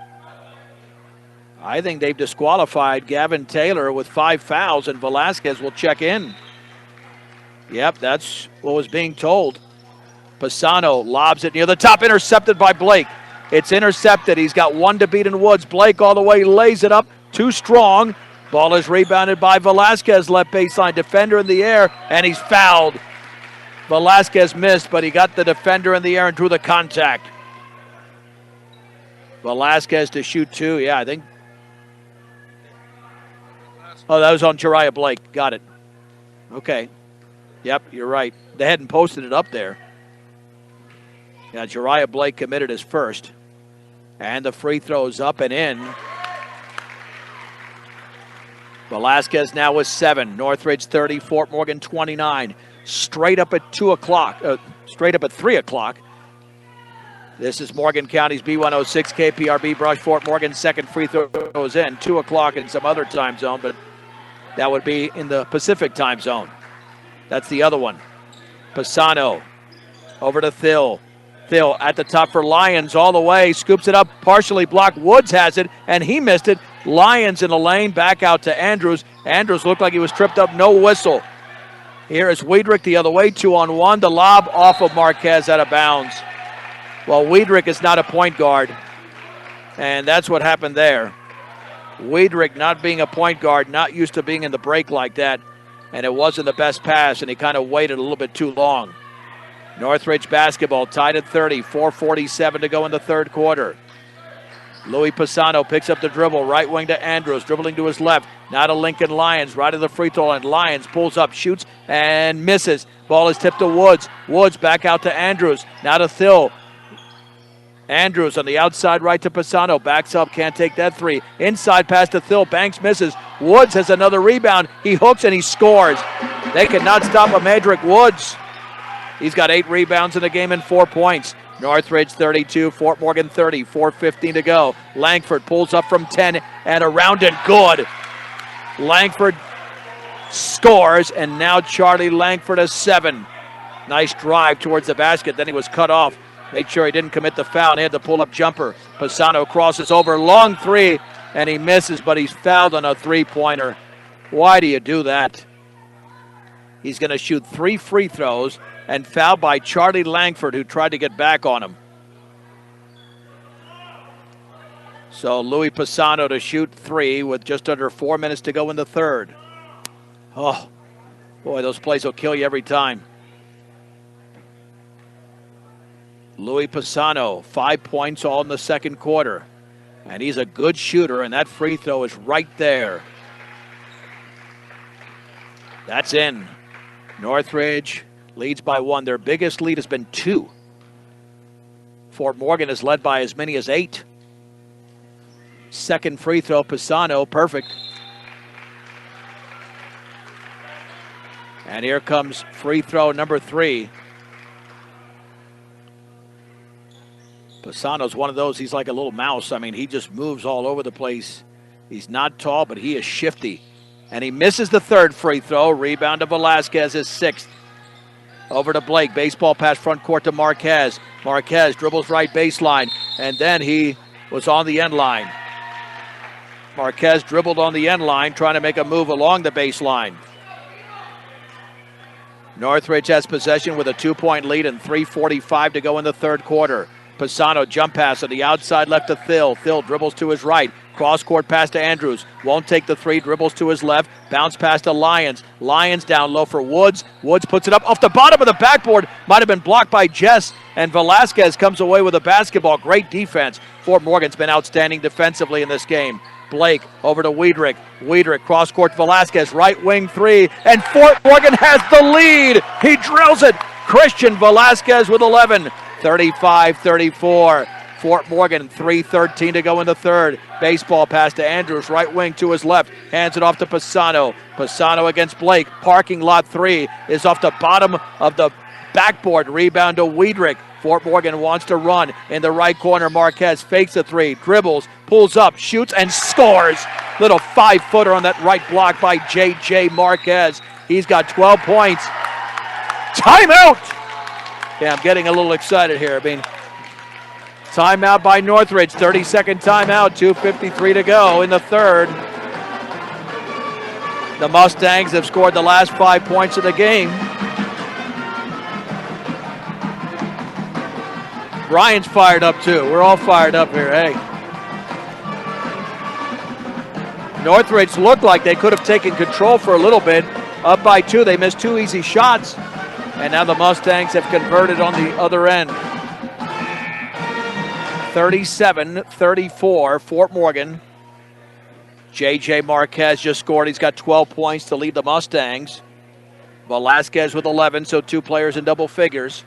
I think they've disqualified Gavin Taylor with 5 fouls, and Velasquez will check in. Yep, that's what was being told. Pisano lobs it near the top, intercepted by Blake. It's intercepted. He's got 1 to beat in Woods. Blake all the way lays it up. Too strong. Ball is rebounded by Velasquez, left baseline defender in the air, and he's fouled. Velasquez missed, but he got the defender in the air and drew the contact. Velasquez to shoot 2. Yeah, I think. Oh, that was on Jariah Blake. Got it. Okay. Yep, you're right. They hadn't posted it up there. Yeah, Jariah Blake committed his first. And the free throw's up and in. Velasquez now with 7. Northridge 30, Fort Morgan 29. Straight up at 3 o'clock. This is Morgan County's B106 KPRB Brush. Fort Morgan's second free throw goes in. 2 o'clock in some other time zone, but that would be in the Pacific time zone. That's the other one. Pisano over to Thill. Thill at the top for Lyons all the way. Scoops it up, partially blocked. Woods has it, and he missed it. Lyons in the lane, back out to Andrews. Andrews looked like he was tripped up, no whistle. Here is Wiedrich the other way, 2-on-1. The lob off of Marquez out of bounds. Well, Wiedrich is not a point guard, and that's what happened there. Wiedrich not being a point guard, not used to being in the break like that, and it wasn't the best pass, and he kind of waited a little bit too long. Northridge basketball tied at 30, 4:47 to go in the third quarter. Louis Pisano picks up the dribble, right wing to Andrews, dribbling to his left. Now to Lincoln Lyons, right of the free throw line. Lyons pulls up, shoots, and misses. Ball is tipped to Woods. Woods back out to Andrews. Now to Thill. Andrews on the outside right to Pisano. Backs up, can't take that three. Inside pass to Thill. Banks misses. Woods has another rebound. He hooks and he scores. They cannot stop Amadric Woods. He's got 8 rebounds in the game and 4 points. Northridge 32, Fort Morgan 30, 4:15 to go. Langford pulls up from 10 and around and good. Langford scores, and now Charlie Langford has 7. Nice drive towards the basket, then he was cut off. Made sure he didn't commit the foul, and he had the pull-up jumper. Pisano crosses over, long three, and he misses, but he's fouled on a three-pointer. Why do you do that? He's going to shoot 3 free throws and fouled by Charlie Langford, who tried to get back on him. So Louis Pisano to shoot 3 with just under 4 minutes to go in the third. Oh, boy, those plays will kill you every time. Louis Pisano, 5 points all in the second quarter. And he's a good shooter, and that free throw is right there. That's in. Northridge leads by 1. Their biggest lead has been 2. Fort Morgan is led by as many as 8. Second free throw, Pisano, perfect. And here comes free throw number 3. Pisano's one of those, he's like a little mouse. I mean, he just moves all over the place. He's not tall, but he is shifty. And he misses the third free throw. Rebound to Velasquez, his 6th. Over to Blake. Baseball pass front court to Marquez. Marquez dribbles right baseline. And then he was on the end line. Marquez dribbled on the end line, trying to make a move along the baseline. Northridge has possession with a 2-point lead and 3:45 to go in the third quarter. Pisano jump pass on the outside left to Thill. Thill dribbles to his right. Cross-court pass to Andrews. Won't take the 3, dribbles to his left. Bounce pass to Lyons. Lyons down low for Woods. Woods puts it up off the bottom of the backboard. Might have been blocked by Jess. And Velasquez comes away with a basketball. Great defense. Fort Morgan's been outstanding defensively in this game. Blake over to Wiedrich. Wiedrich cross-court Velasquez. Right wing 3. And Fort Morgan has the lead. He drills it. Christian Velasquez with 11. 35-34. Fort Morgan, 3:13 to go in the third. Baseball pass to Andrews, right wing to his left. Hands it off to Pisano. Pisano against Blake. Parking lot 3 is off the bottom of the backboard. Rebound to Wiedrich. Fort Morgan wants to run in the right corner. Marquez fakes a 3, dribbles, pulls up, shoots, and scores. Little 5-footer on that right block by J.J. Marquez. He's got 12 points. Timeout! Yeah, I'm getting a little excited here. I mean, timeout by Northridge, 30-second timeout, 2:53 to go in the third. The Mustangs have scored the last 5 points of the game. Brian's fired up too. We're all fired up here, hey. Northridge looked like they could have taken control for a little bit. Up by 2, they missed 2 easy shots. And now the Mustangs have converted on the other end. 37-34, Fort Morgan. J.J. Marquez just scored. He's got 12 points to lead the Mustangs. Velasquez with 11, so 2 players in double figures.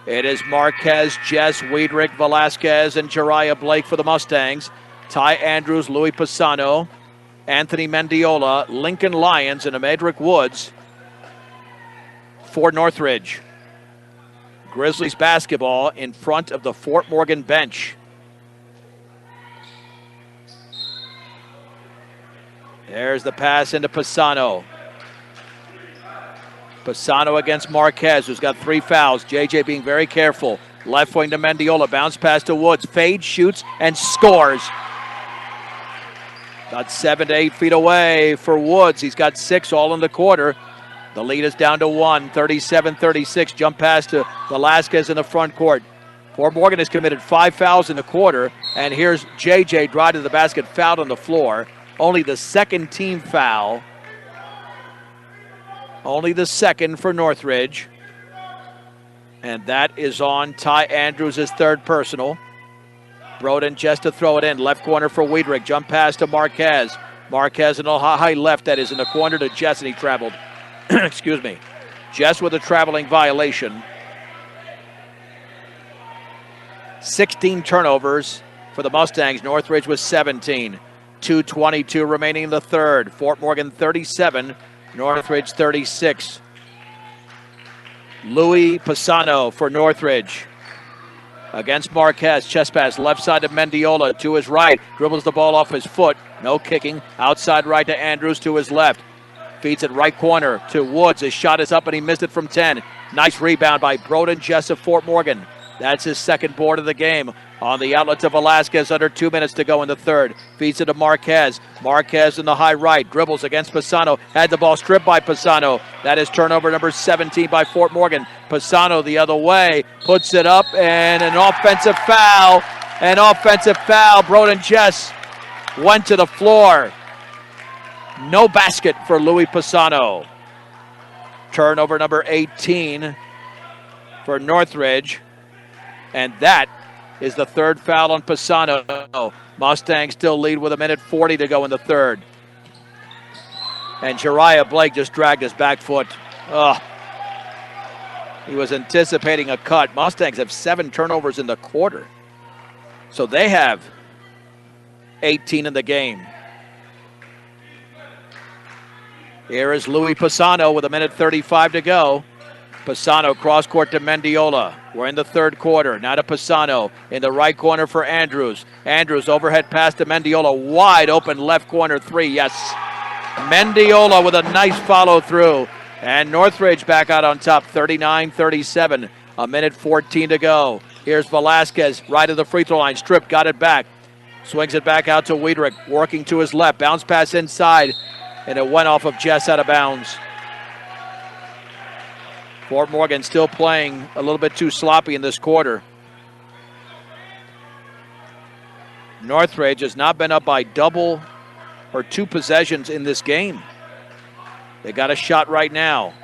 It is Marquez, Jess, Wiedrich, Velasquez, and Jariah Blake for the Mustangs. Ty Andrews, Louis Pisano, Anthony Mendiola, Lincoln Lyons, and Emedric Woods for Northridge. Grizzlies basketball in front of the Fort Morgan bench. There's the pass into Pisano. Pisano against Marquez, who's got 3 fouls. JJ being very careful. Left wing to Mendiola, bounce pass to Woods. Fades, shoots, and scores. Got 7 to 8 feet away for Woods. He's got 6 all in the quarter. The lead is down to 1, 37-36. Jump pass to Velasquez in the front court. Fort Morgan has committed 5 fouls in the quarter, and here's JJ drive to the basket, fouled on the floor. Only the second team foul. Only the second for Northridge. And that is on Ty Andrews, his 3rd personal. Broden just to throw it in. Left corner for Wiedrich. Jump pass to Marquez. Marquez in a high left, that is in the corner to Jess, and he traveled. Excuse me. Jess with a traveling violation. 16 turnovers for the Mustangs. Northridge was 17. 2:22 remaining in the third. Fort Morgan 37. Northridge 36. Louis Pisano for Northridge. Against Marquez. Chest pass left side to Mendiola to his right. Dribbles the ball off his foot. No kicking. Outside right to Andrews to his left. Feeds it right corner to Woods. His shot is up and he missed it from 10. Nice rebound by Broden Jess of Fort Morgan. That's his 2nd board of the game. On the outlet to Velasquez, under 2 minutes to go in the third. Feeds it to Marquez. Marquez in the high right. Dribbles against Pisano. Had the ball stripped by Pisano. That is turnover number 17 by Fort Morgan. Pisano the other way. Puts it up and an offensive foul. An offensive foul. Broden Jess went to the floor. No basket for Louis Pisano. Turnover number 18 for Northridge. And that is the 3rd foul on Pisano. Mustangs still lead with 1:40 to go in the third. And Jariah Blake just dragged his back foot. Oh. He was anticipating a cut. Mustangs have 7 turnovers in the quarter. So they have 18 in the game. Here is Louis Pisano with 1:35 to go. Pisano cross court to Mendiola. We're in the third quarter. Now to Pisano in the right corner for Andrews. Andrews overhead pass to Mendiola. Wide open left corner 3. Yes. Mendiola with a nice follow through. And Northridge back out on top 39-37. 1:14 to go. Here's Velasquez right of the free throw line. Stripped, got it back. Swings it back out to Wiedrich. Working to his left. Bounce pass inside. And it went off of Jess out of bounds. Fort Morgan still playing a little bit too sloppy in this quarter. Northridge has not been up by double or 2 possessions in this game. They got a shot right now.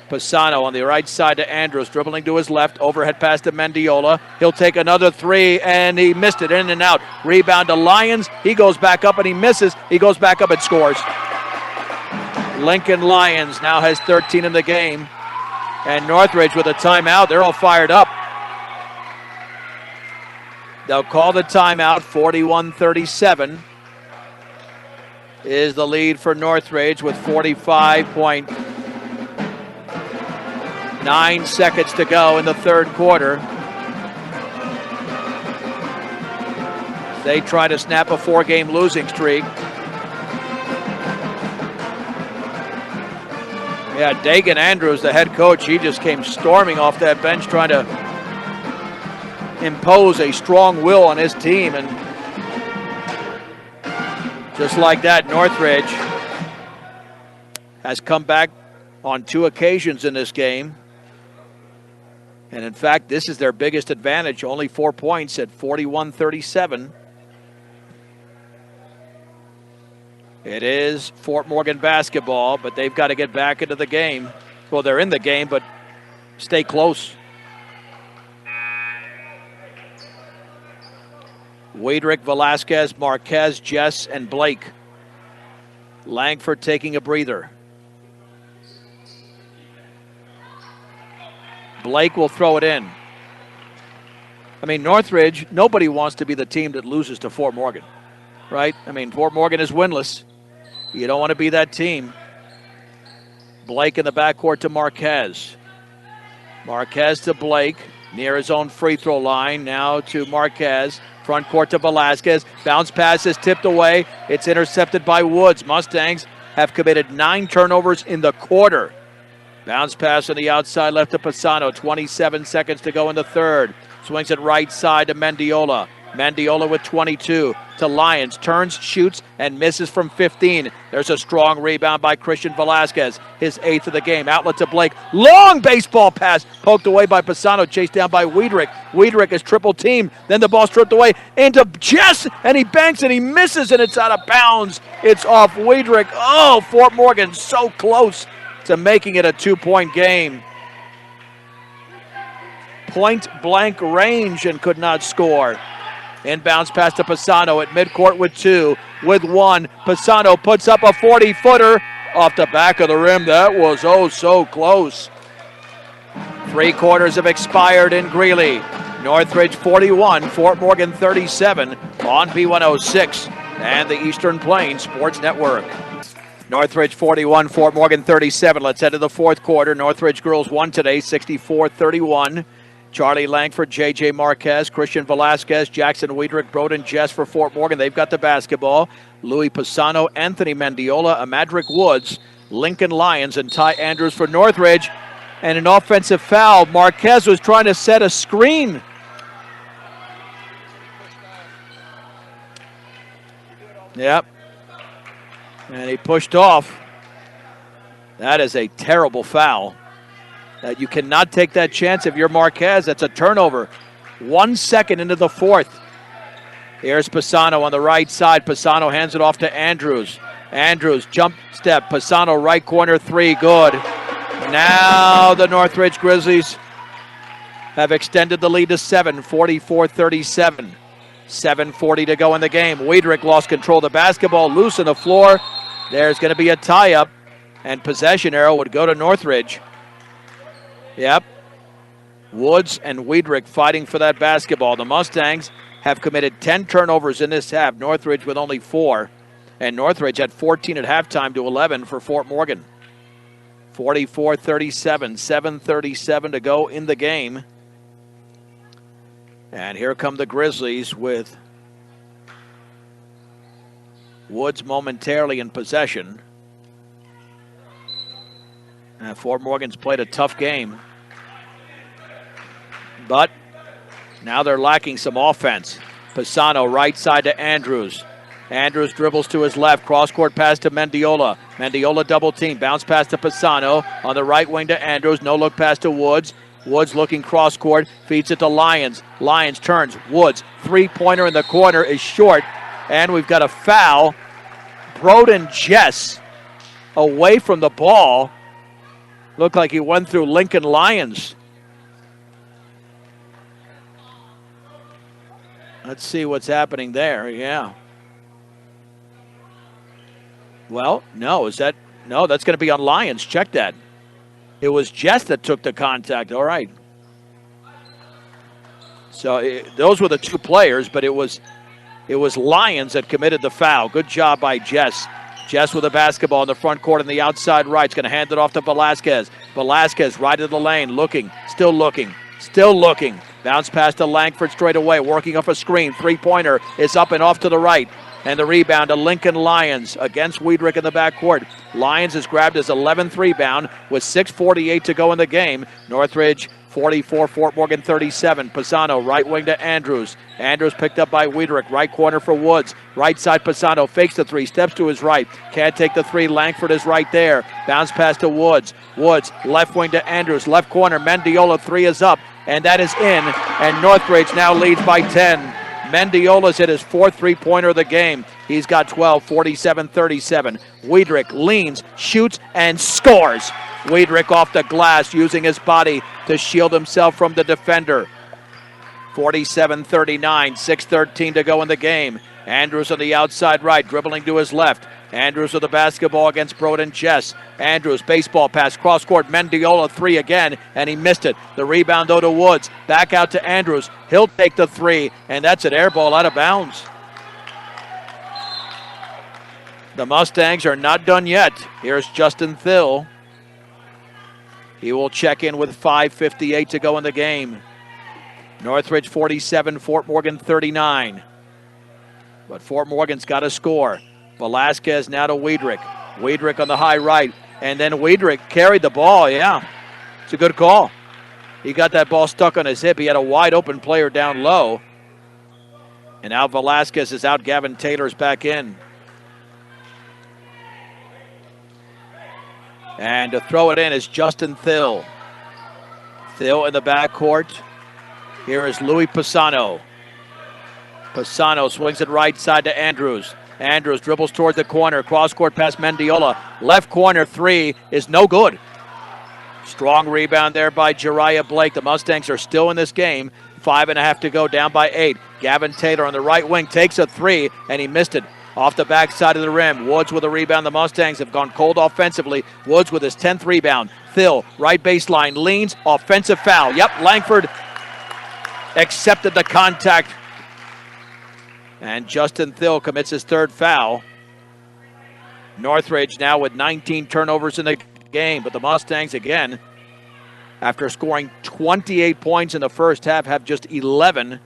Pisano on the right side to Andrews, dribbling to his left, overhead pass to Mendiola. He'll take another 3, and he missed it, in and out. Rebound to Lyons. He goes back up and he misses. He goes back up and scores. Lincoln Lyons now has 13 in the game. And Northridge with a timeout. They're all fired up. They'll call the timeout. 41-37 is the lead for Northridge with 45.9 seconds to go in the third quarter. They try to snap a 4-game losing streak. Yeah, Dagan Andrews, the head coach, he just came storming off that bench trying to impose a strong will on his team. And just like that, Northridge has come back on 2 occasions in this game. And in fact, this is their biggest advantage, only 4 points at 41-37. It is Fort Morgan basketball, but they've got to get back into the game. Well, they're in the game, but stay close. Wiedrich, Velasquez, Marquez, Jess, and Blake. Langford taking a breather. Blake will throw it in. I mean, Northridge, nobody wants to be the team that loses to Fort Morgan, right? I mean, Fort Morgan is winless. You don't want to be that team. Blake in the backcourt to Marquez. Marquez to Blake, near his own free throw line. Now to Marquez. Front court to Velasquez. Bounce pass is tipped away. It's intercepted by Woods. Mustangs have committed 9 turnovers in the quarter. Bounce pass on the outside left to Pisano. 27 seconds to go in the third. Swings it right side to Mendiola. Mendiola with 22 to Lyons. Turns, shoots, and misses from 15. There's a strong rebound by Christian Velasquez. His 8th of the game. Outlet to Blake. Long baseball pass. Poked away by Pisano. Chased down by Wiedrich. Wiedrich is triple teamed. Then the ball stripped away into Jess. And he banks and he misses and it's out of bounds. It's off Wiedrich. Oh, Fort Morgan so close to making it a 2-point game. Point blank range and could not score. Inbounds pass to Pisano at midcourt with 2. With 1, Pisano puts up a 40-footer off the back of the rim. That was oh so close. 3 quarters have expired in Greeley. Northridge 41, Fort Morgan 37 on B106 and the Eastern Plains Sports Network. Northridge 41, Fort Morgan 37. Let's head to the fourth quarter. Northridge girls won today, 64-31. Charlie Langford, J.J. Marquez, Christian Velasquez, Jackson Wiedrich, Broden Jess for Fort Morgan. They've got the basketball. Louis Pisano, Anthony Mendiola, Amadric Woods, Lincoln Lyons, and Ty Andrews for Northridge. And an offensive foul. Marquez was trying to set a screen. Yep. And he pushed off. That is a terrible foul. You cannot take that chance if you're Marquez. That's a turnover. 1 second into the fourth. Here's Pisano on the right side. Pisano hands it off to Andrews. Andrews, jump step. Pisano, right corner, 3, good. Now the Northridge Grizzlies have extended the lead to 7, 44-37. 7:40 to go in the game. Wiedrich lost control of the basketball, loose on the floor. There's going to be a tie-up, and possession arrow would go to Northridge. Yep. Woods and Wiedrich fighting for that basketball. The Mustangs have committed 10 turnovers in this half. Northridge with only 4. And Northridge had 14 at halftime to 11 for Fort Morgan. 44-37, 7:37 to go in the game. And here come the Grizzlies with Woods momentarily in possession. Fort Morgan's played a tough game. But now they're lacking some offense. Pisano, right side to Andrews. Andrews dribbles to his left. Cross-court pass to Mendiola. Mendiola double team. Bounce pass to Pisano. On the right wing to Andrews. No look pass to Woods. Woods looking cross-court. Feeds it to Lyons. Lyons turns. Woods. 3-pointer in the corner is short. And we've got a foul. Broden Jess away from the ball. Looked like he went through Lincoln Lyons. Let's see what's happening there. Yeah. Well, no, that's going to be on Lyons. Check that. It was Jess that took the contact. All right. So those were the 2 players, but it was Lyons that committed the foul. Good job by Jess. Jess with the basketball in the front court on the outside right. He's going to hand it off to Velasquez. Velasquez right of the lane, looking, still looking. Bounce pass to Langford straight away, working off a screen. 3-pointer is up and off to the right. And the rebound to Lincoln Lyons against Wiedrich in the backcourt. Lyons has grabbed his 11th rebound with 6:48 to go in the game. Northridge 44, Fort Morgan 37. Pisano, right wing to Andrews. Andrews picked up by Wiedrich. Right corner for Woods. Right side Pisano fakes the 3, steps to his right. Can't take the 3. Langford is right there. Bounce pass to Woods. Woods, left wing to Andrews. Left corner, Mendiola, 3 is up. And that is in. And Northridge now leads by 10. Mendiola's hit his 4th 3-pointer of the game. He's got 12, 47-37. Wiedrich leans, shoots, and scores. Wiedrich off the glass, using his body to shield himself from the defender. 47-39, 6:13 to go in the game. Andrews on the outside right, dribbling to his left. Andrews with the basketball against Broden Jess. Andrews, baseball pass, cross court, Mendiola three again, and he missed it. The rebound though to Woods. Back out to Andrews. He'll take the three, and that's an air ball out of bounds. The Mustangs are not done yet. Here's Justin Thill. He will check in with 5:58 to go in the game. Northridge 47, Fort Morgan 39. But Fort Morgan's got to score. Velasquez now to Wiedrich. Wiedrich on the high right. And then Wiedrich carried the ball. Yeah, it's a good call. He got that ball stuck on his hip. He had a wide open player down low. And now Velasquez is out. Gavin Taylor's back in. And to throw it in is Justin Thill. Thill in the backcourt. Here is Louis Pisano. Pisano swings it right side to Andrews. Andrews dribbles toward the corner. Cross-court pass Mendiola. Left corner three is no good. Strong rebound there by Jariah Blake. The Mustangs are still in this game. 5.5 to go, down by 8. Gavin Taylor on the right wing takes a three, and he missed it. Off the backside of the rim. Woods with a rebound. The Mustangs have gone cold offensively. Woods with his 10th rebound. Thill, right baseline, leans, offensive foul. Yep, Langford accepted the contact. And Justin Thill commits his third foul. Northridge now with 19 turnovers in the game. But the Mustangs, again, after scoring 28 points in the first half, have just 11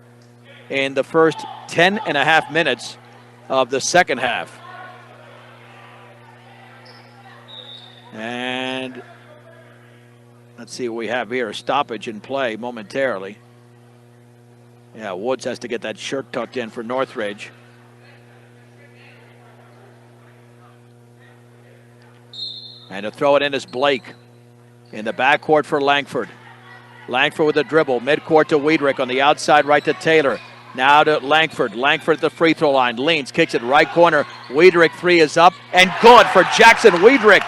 in the first 10.5 minutes of the second half. And let's see what we have here. Stoppage in play momentarily. Yeah, Woods has to get that shirt tucked in for Northridge. And to throw it in is Blake. In the backcourt for Langford. Langford with a dribble. Midcourt to Wiedrich on the outside right to Taylor. Now to Langford. Langford at the free throw line. Leans, kicks it right corner. Wiedrich three is up and good for Jackson Wiedrich.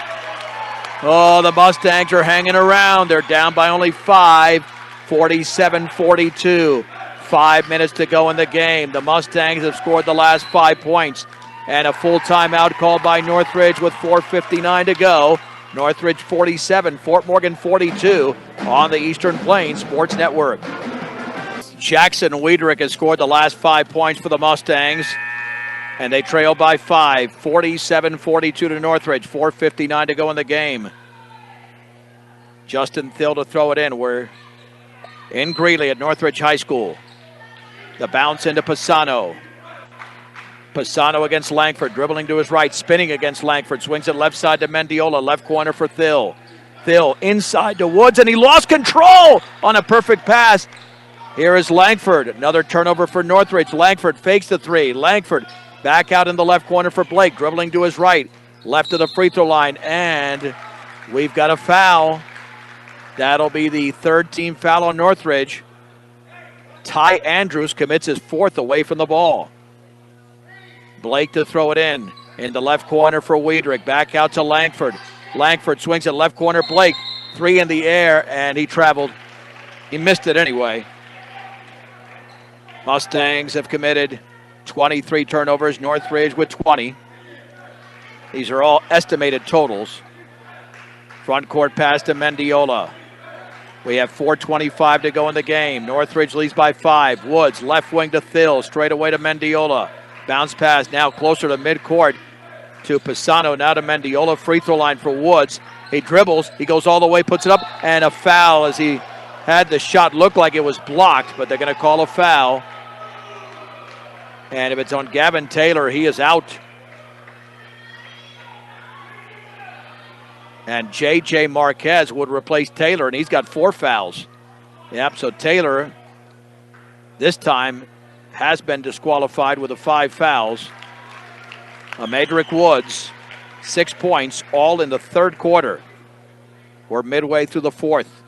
Oh, the Mustangs are hanging around. They're down by only 5, 47-42. 5 minutes to go in the game. The Mustangs have scored the last 5 points. And a full timeout called by Northridge with 4:59 to go. Northridge 47, Fort Morgan 42 on the Eastern Plains Sports Network. Jackson Wiedrich has scored the last 5 points for the Mustangs. And they trail by 5, 47-42 to Northridge. 4:59 to go in the game. Justin Thill to throw it in. We're in Greeley at Northridge High School. The bounce into Pisano. Pisano against Langford, dribbling to his right, spinning against Langford, swings it left side to Mendiola, left corner for Thill. Thill inside to Woods, and he lost control on a perfect pass. Here is Langford, another turnover for Northridge. Langford fakes the three. Langford back out in the left corner for Blake, dribbling to his right, left of the free throw line, and we've got a foul. That'll be the third team foul on Northridge. Ty Andrews commits his fourth away from the ball. Blake to throw it in the left corner for Wiedrich. Back out to Langford. Langford swings it left corner. Blake, three in the air, and he traveled. He missed it anyway. Mustangs have committed 23 turnovers. Northridge with 20. These are all estimated totals. Front court pass to Mendiola. We have 4:25 to go in the game. Northridge leads by 5. Woods, left wing to Thill, straight away to Mendiola. Bounce pass now closer to midcourt to Pisano, now to Mendiola. Free throw line for Woods. He dribbles, he goes all the way, puts it up, and a foul as he had the shot look like it was blocked, but they're going to call a foul. And if it's on Gavin Taylor, he is out. And J.J. Marquez would replace Taylor, and he's got 4 fouls. Yep, so Taylor this time has been disqualified with the 5 fouls. Amadric Woods, 6 points, all in the third quarter. We're midway through the fourth.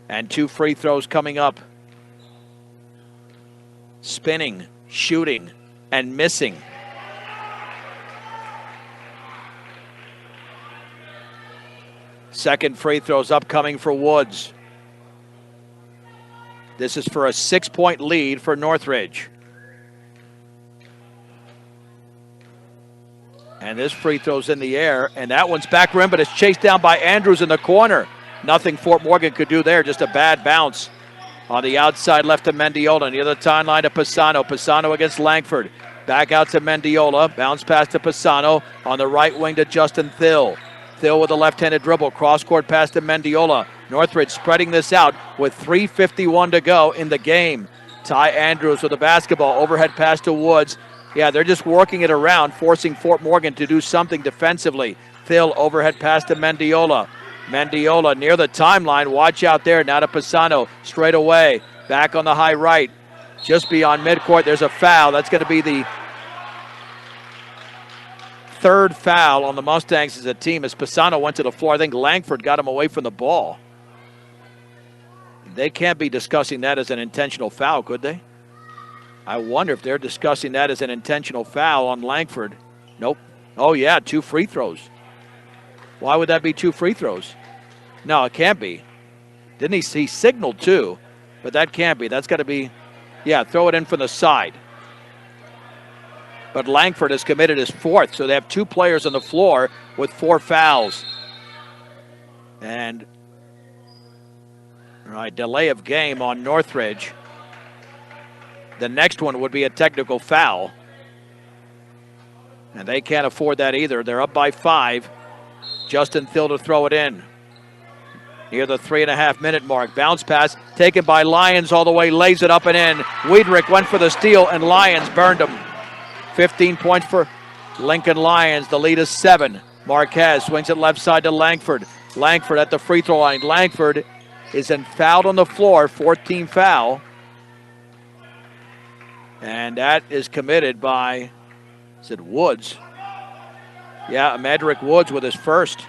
And 2 free throws coming up. Spinning, shooting, and missing. Second free throw's upcoming for Woods. This is for a 6-point lead for Northridge. And this free throw's in the air, and that one's back rim, but it's chased down by Andrews in the corner. Nothing Fort Morgan could do there, just a bad bounce. On the outside left to Mendiola, near the timeline to Pisano. Pisano against Langford. Back out to Mendiola, bounce pass to Pisano. On the right wing to Justin Thill. Thill with a left-handed dribble, cross-court pass to Mendiola. Northridge spreading this out with 3:51 to go in the game. Ty Andrews with the basketball, overhead pass to Woods. Yeah, they're just working it around, forcing Fort Morgan to do something defensively. Thill, overhead pass to Mendiola. Mendiola near the timeline. Watch out there. Now to Pisano. Straight away. Back on the high right. Just beyond midcourt. There's a foul. That's going to be the third foul on the Mustangs as a team as Pisano went to the floor. I think Langford got him away from the ball. They can't be discussing that as an intentional foul, could they? I wonder if they're discussing that as an intentional foul on Langford. Nope. Oh, yeah, 2 free throws. Why would that be 2 free throws? No, it can't be. Didn't he signaled 2, but that can't be. That's got to be, yeah, throw it in from the side. But Langford has committed his 4th, so they have 2 players on the floor with 4 fouls. And, all right, delay of game on Northridge. The next one would be a technical foul. And they can't afford that either. They're up by 5. Justin Thill to throw it in. Near the 3.5-minute mark. Bounce pass taken by Lyons all the way, lays it up and in. Wiedrich went for the steal, and Lyons burned him. 15 points for Lincoln Lions. The lead is 7. Marquez swings it left side to Langford. Langford at the free throw line. Langford is fouled on the floor, 14 foul. And that is committed by, is it Woods? Yeah, Medrick Woods with his first.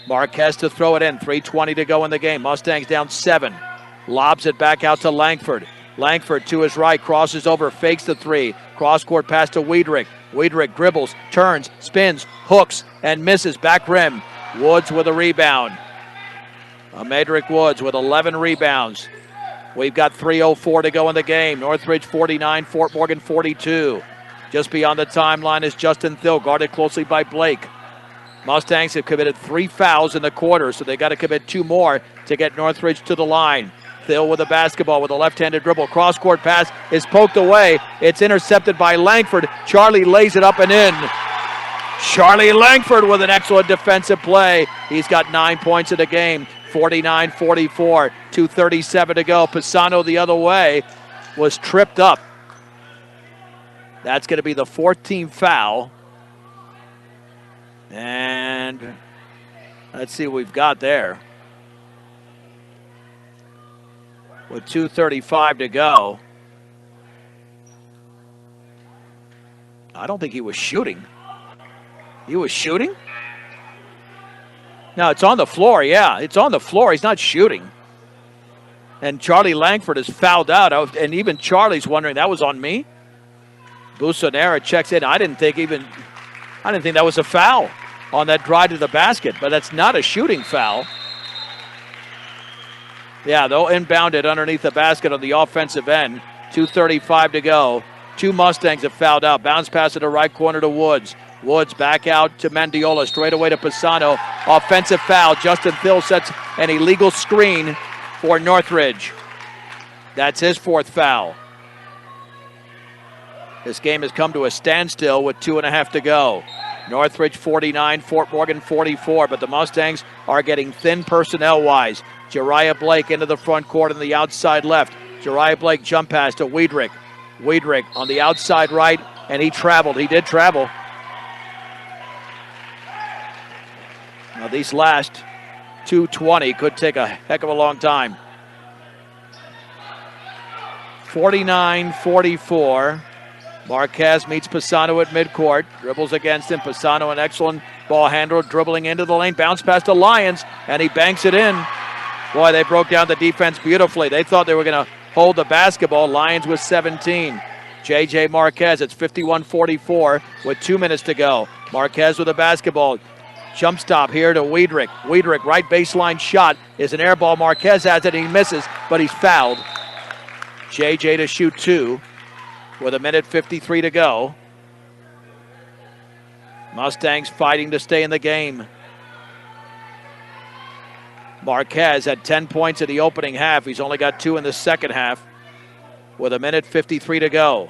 Marquez to throw it in. 3:20 to go in the game. Mustangs down 7. Lobs it back out to Langford. Langford to his right, crosses over, fakes the 3. Cross-court pass to Wiedrich. Wiedrich dribbles, turns, spins, hooks, and misses. Back rim. Woods with a rebound. Medrick Woods with 11 rebounds. We've got 3:04 to go in the game. Northridge 49, Fort Morgan 42. Just beyond the timeline is Justin Thill, guarded closely by Blake. Mustangs have committed 3 fouls in the quarter, so they got to commit 2 more to get Northridge to the line. Thill with the basketball with a left-handed dribble. Cross-court pass is poked away. It's intercepted by Langford. Charlie lays it up and in. Charlie Langford with an excellent defensive play. He's got 9 points in the game. 49-44, 2:37 to go. Pisano the other way was tripped up. That's going to be the 14th foul. And let's see what we've got there. With 2:35 to go. I don't think he was shooting. He was shooting? No, it's on the floor, yeah. It's on the floor. He's not shooting. And Charlie Langford is fouled out. And even Charlie's wondering, that was on me? Busonera checks in. I didn't think that was a foul on that drive to the basket, but that's not a shooting foul. Yeah, they'll inbound it underneath the basket on the offensive end. 2:35 to go. 2 Mustangs have fouled out. Bounce pass to the right corner to Woods. Woods back out to Mendiola, straight away to Pisano. Offensive foul. Justin Thill sets an illegal screen for Northridge. That's his 4th foul. This game has come to a standstill with 2.5 to go. Northridge 49, Fort Morgan 44, but the Mustangs are getting thin personnel-wise. Jariah Blake into the front court on the outside left. Jariah Blake jump pass to Wiedrich. Wiedrich on the outside right, and he traveled. He did travel. Now these last 2:20 could take a heck of a long time. 49-44. Marquez meets Pisano at midcourt. Dribbles against him. Pisano, an excellent ball handler, dribbling into the lane. Bounce pass to Lyons, and he banks it in. Boy, they broke down the defense beautifully. They thought they were going to hold the basketball. Lyons with 17. J.J. Marquez, it's 51-44 with 2 minutes to go. Marquez with the basketball. Jump stop here to Wiedrich. Wiedrich, right baseline shot is an air ball. Marquez has it, and he misses, but he's fouled. J.J. to shoot 2. with 1:53 to go. Mustangs fighting to stay in the game. Marquez had 10 points in the opening half. He's only got 2 in the second half with 1:53 to go.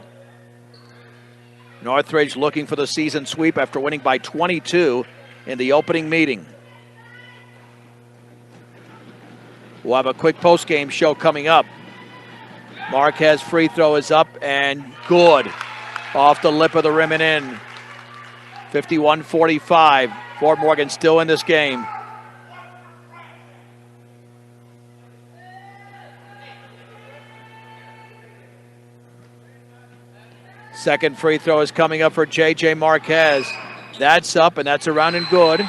Northridge looking for the season sweep after winning by 22 in the opening meeting. We'll have a quick post-game show coming up. Marquez free throw is up and good. Off the lip of the rim and in. 51-45. Fort Morgan still in this game. Second free throw is coming up for J.J. Marquez. That's up, and that's around and good.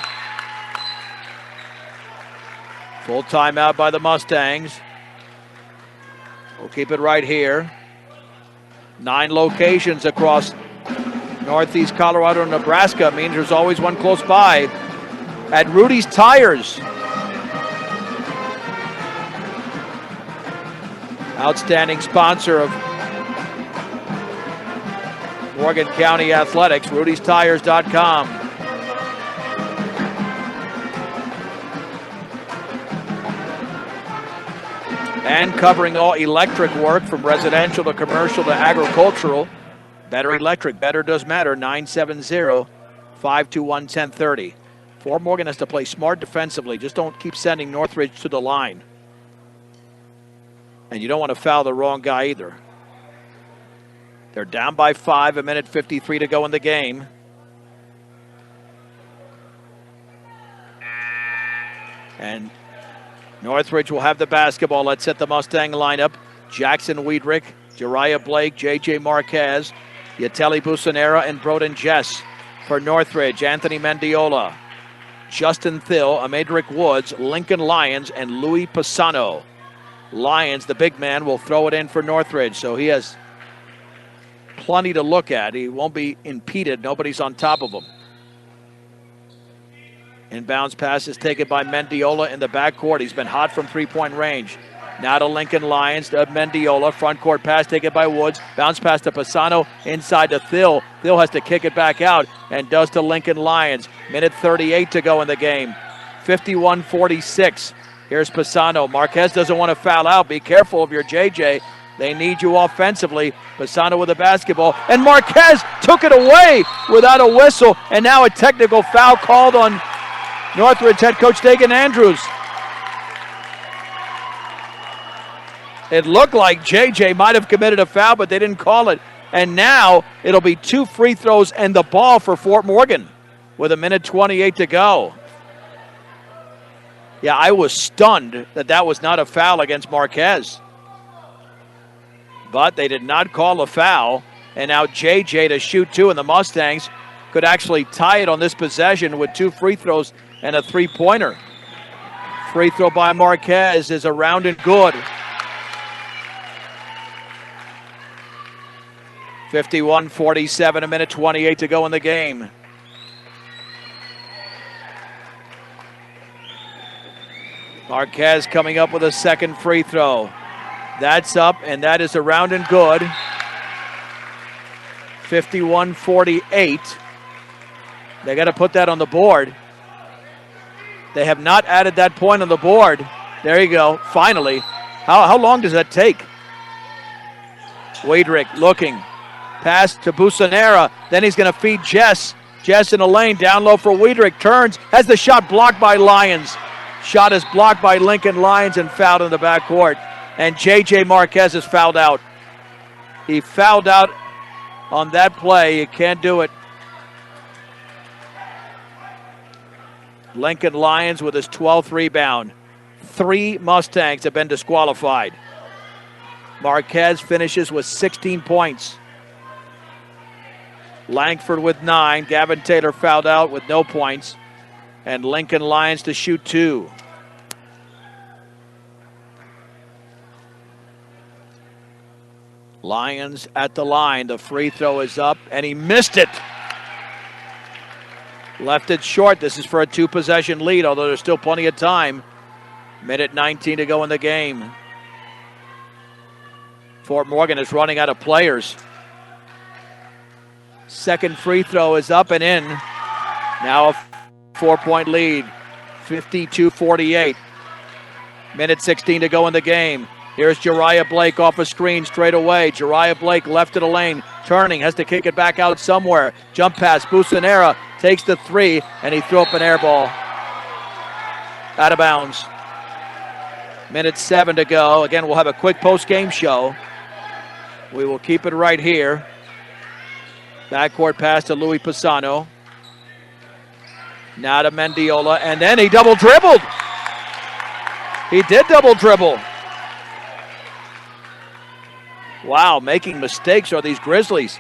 Full timeout by the Mustangs. We'll keep it right here. 9 locations across Northeast Colorado and Nebraska means there's always one close by at Rudy's Tires. Outstanding sponsor of Morgan County Athletics, Rudy'sTires.com. And covering all electric work from residential to commercial to agricultural. Better Electric, better does matter. 970-521-1030. Fort Morgan has to play smart defensively. Just don't keep sending Northridge to the line. And you don't want to foul the wrong guy either. They're down by 5, 1:53 to go in the game. And Northridge will have the basketball. Let's set the Mustang lineup. Jackson Wiedrich, Jariah Blake, J.J. Marquez, Yatelli Busanera, and Broden Jess. For Northridge, Anthony Mendiola, Justin Thill, Amadric Woods, Lincoln Lyons, and Louis Pisano. Lyons, the big man, will throw it in for Northridge, so he has plenty to look at. He won't be impeded. Nobody's on top of him. Inbounds pass is taken by Mendiola in the backcourt. He's been hot from three-point range. Now to Lincoln Lyons, to Mendiola. Front court pass taken by Woods. Bounce pass to Pisano, inside to Thill. Thill has to kick it back out and does to Lincoln Lyons. 1:38 to go in the game. 51-46. Here's Pisano. Marquez doesn't want to foul out. Be careful of your JJ. They need you offensively. Pisano with the basketball. And Marquez took it away without a whistle. And now a technical foul called on Northridge head coach Dagan Andrews. It looked like JJ might have committed a foul, but they didn't call it. And now it'll be 2 free throws and the ball for Fort Morgan with 1:28 to go. Yeah, I was stunned that was not a foul against Marquez. But they did not call a foul. And now JJ to shoot 2, and the Mustangs could actually tie it on this possession with 2 free throws and a three-pointer. Free throw by Marquez is around and good. 51-47, 1:28 to go in the game. Marquez coming up with a second free throw. That's up, and that is around and good. 51-48. They got to put that on the board. They have not added that point on the board. There you go, finally. How long does that take? Wiedrich looking. Pass to Busanera. Then he's going to feed Jess. Jess in the lane, down low for Wiedrich. Turns, has the shot blocked by Lyons. Shot is blocked by Lincoln Lyons and fouled in the backcourt. And J.J. Marquez is fouled out. He fouled out on that play. You can't do it. Lincoln Lyons with his 12th rebound. 3 Mustangs have been disqualified. Marquez finishes with 16 points. Langford with 9. Gavin Taylor fouled out with no points. And Lincoln Lyons to shoot 2. Lyons at the line. The free throw is up, and he missed it. Left it short. This is for a 2-possession lead, although there's still plenty of time. 1:19 to go in the game. Fort Morgan is running out of players. Second free throw is up and in. Now a 4-point lead, 52-48. Minute 16 to go in the game. Here's Jariah Blake off a screen straight away. Jariah Blake left of the lane, turning, has to kick it back out somewhere. Jump pass, Busanera takes the three, and he threw up an air ball. Out of bounds. Minute 7 to go. Again, we'll have a quick post-game show. We will keep it right here. Backcourt pass to Louis Pisano. Now to Mendiola, and then he double dribbled. He did double dribble. Wow, making mistakes are these Grizzlies.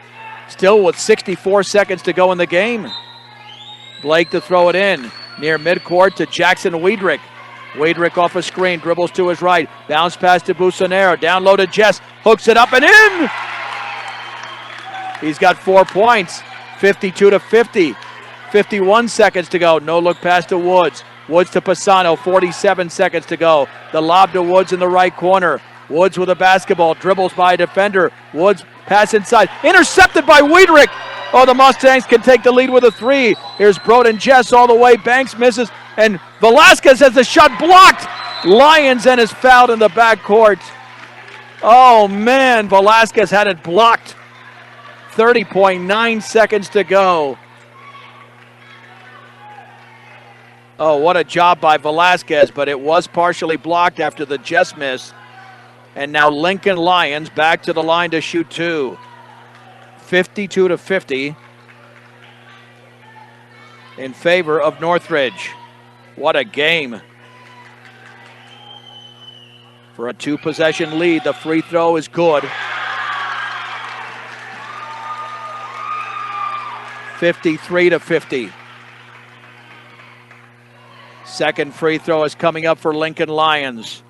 Still with 64 seconds to go in the game. Blake to throw it in. Near midcourt to Jackson Wiedrich. Wiedrich off a screen, dribbles to his right. Bounce pass to Busanero. Down low to Jess. Hooks it up and in! He's got 4 points. 52-50. 51 seconds to go. No look pass to Woods. Woods to Pisano. 47 seconds to go. The lob to Woods in the right corner. Woods with a basketball. Dribbles by a defender. Woods pass inside. Intercepted by Wiedrich. Oh, the Mustangs can take the lead with a three. Here's Broden Jess all the way. Banks misses. And Velasquez has the shot blocked. Lyons and is fouled in the backcourt. Oh, man. Velasquez had it blocked. 30.9 seconds to go. Oh, what a job by Velasquez, but it was partially blocked after the Jess miss. And now Lincoln Lions back to the line to shoot two. 52-50 in favor of Northridge. What a game. For a two-possession lead, the free throw is good. 53-50. Second free throw is coming up for Lincoln Lions.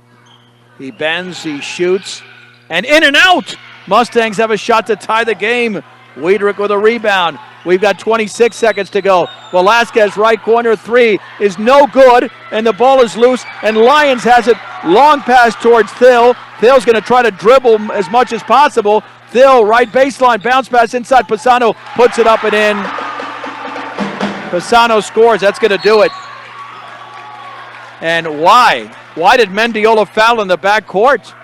He bends, he shoots, and in and out! Mustangs have a shot to tie the game. Wiedrich with a rebound. We've got 26 seconds to go. Velasquez, right corner three, is no good, and the ball is loose, and Lyons has it. Long pass towards Thill. Thill's going to try to dribble as much as possible. Thill, right baseline, bounce pass inside. Pisano puts it up and in. Pisano scores. That's going to do it. And why? Why did Mendiola foul in the backcourt?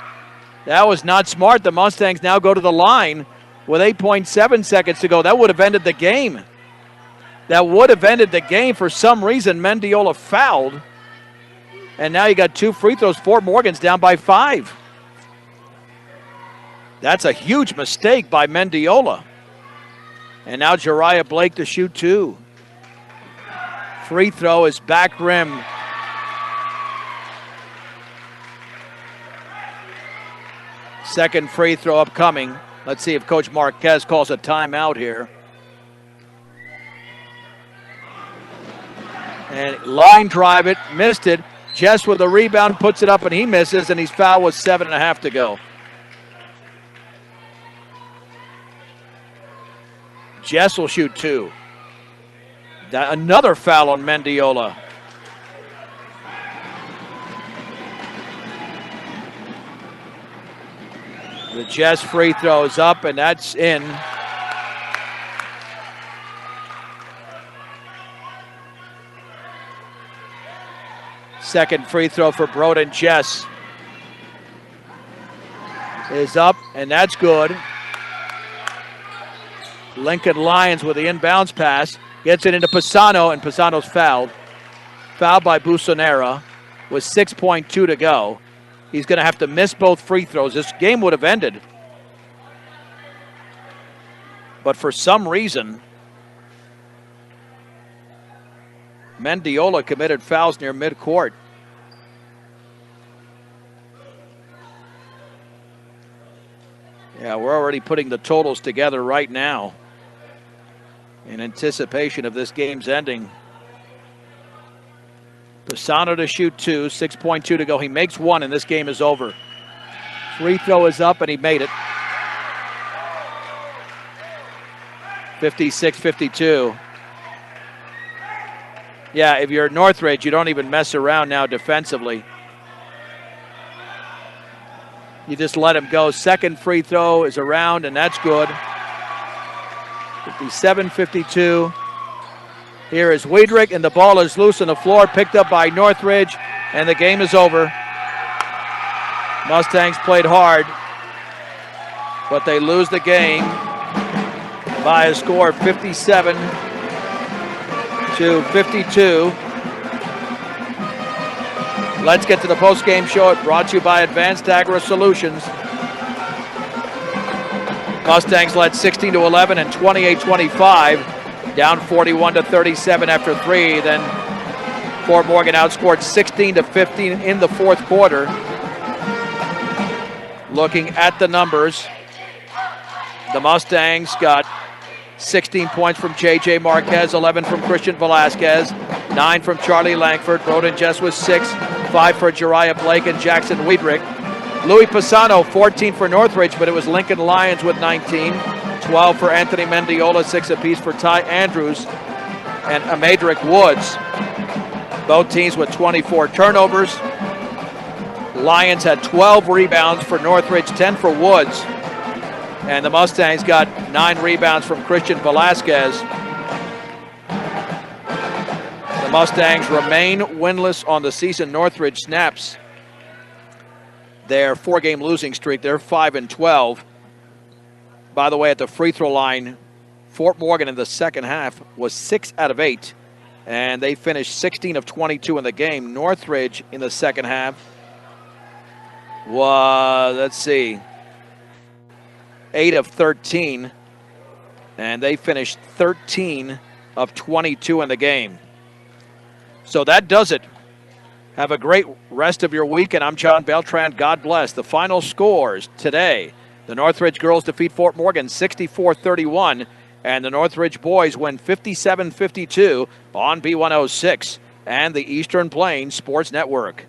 That was not smart. The Mustangs now go to the line with 8.7 seconds to go. That would have ended the game. That would have ended the game. For some reason, Mendiola fouled. And now you got two free throws. Fort Morgan's down by 5. That's a huge mistake by Mendiola. And now Jariah Blake to shoot two. Free throw is back rim. Second free throw upcoming. Let's see if Coach Marquez calls a timeout here. And line drive it, missed it. Jess with the rebound, puts it up, and he misses, and he's fouled with 7.5 to go. Jess will shoot two. Another foul on Mendiola. The Jess free throw is up, and that's in. Second free throw for Broden Jess is up, and that's good. Lincoln Lions with the inbounds pass. Gets it into Pisano, and Pisano's fouled. Fouled by Busanera with 6.2 to go. He's going to have to miss both free throws. This game would have ended. But for some reason, Mendiola committed fouls near midcourt. Yeah, we're already putting the totals together right now in anticipation of this game's ending. Pisano to shoot two, 6.2 to go. He makes one, and this game is over. Free throw is up, and he made it. 56-52. Yeah, if you're Northridge, you don't even mess around now defensively. You just let him go. Second free throw is around, and that's good. 57-52. Here is Wiedrich, and the ball is loose on the floor, picked up by Northridge, and the game is over. Mustangs played hard, but they lose the game by a score of 57-52. Let's get to the post-game show. Brought to you by Advanced Agri Solutions. Mustangs led 16-11 and 28-25, down 41-37 after 3. Then Fort Morgan outscored 16-15 in the fourth quarter. Looking at the numbers, the Mustangs got 16 points from J.J. Marquez, 11 from Christian Velasquez, 9 from Charlie Langford. Roden Jess was 6, 5 for Jariah Blake and Jackson Wiedrich. Louis Pisano, 14 for Northridge, but it was Lincoln Lyons with 19, 12 for Anthony Mendiola, 6 apiece for Ty Andrews and Amadric Woods. Both teams with 24 turnovers. Lyons had 12 rebounds for Northridge, 10 for Woods. And the Mustangs got 9 rebounds from Christian Velasquez. The Mustangs remain winless on the season. Northridge snaps their 4-game losing streak. They're 5-12. By the way, at the free throw line, Fort Morgan in the second half was 6 out of 8, and they finished 16 of 22 in the game. Northridge in the second half was, 8 of 13, and they finished 13 of 22 in the game. So that does it. Have a great rest of your weekend. I'm John Beltran. God bless. The final scores today: the Northridge girls defeat Fort Morgan 64-31, and the Northridge boys win 57-52 on B106 and the Eastern Plains Sports Network.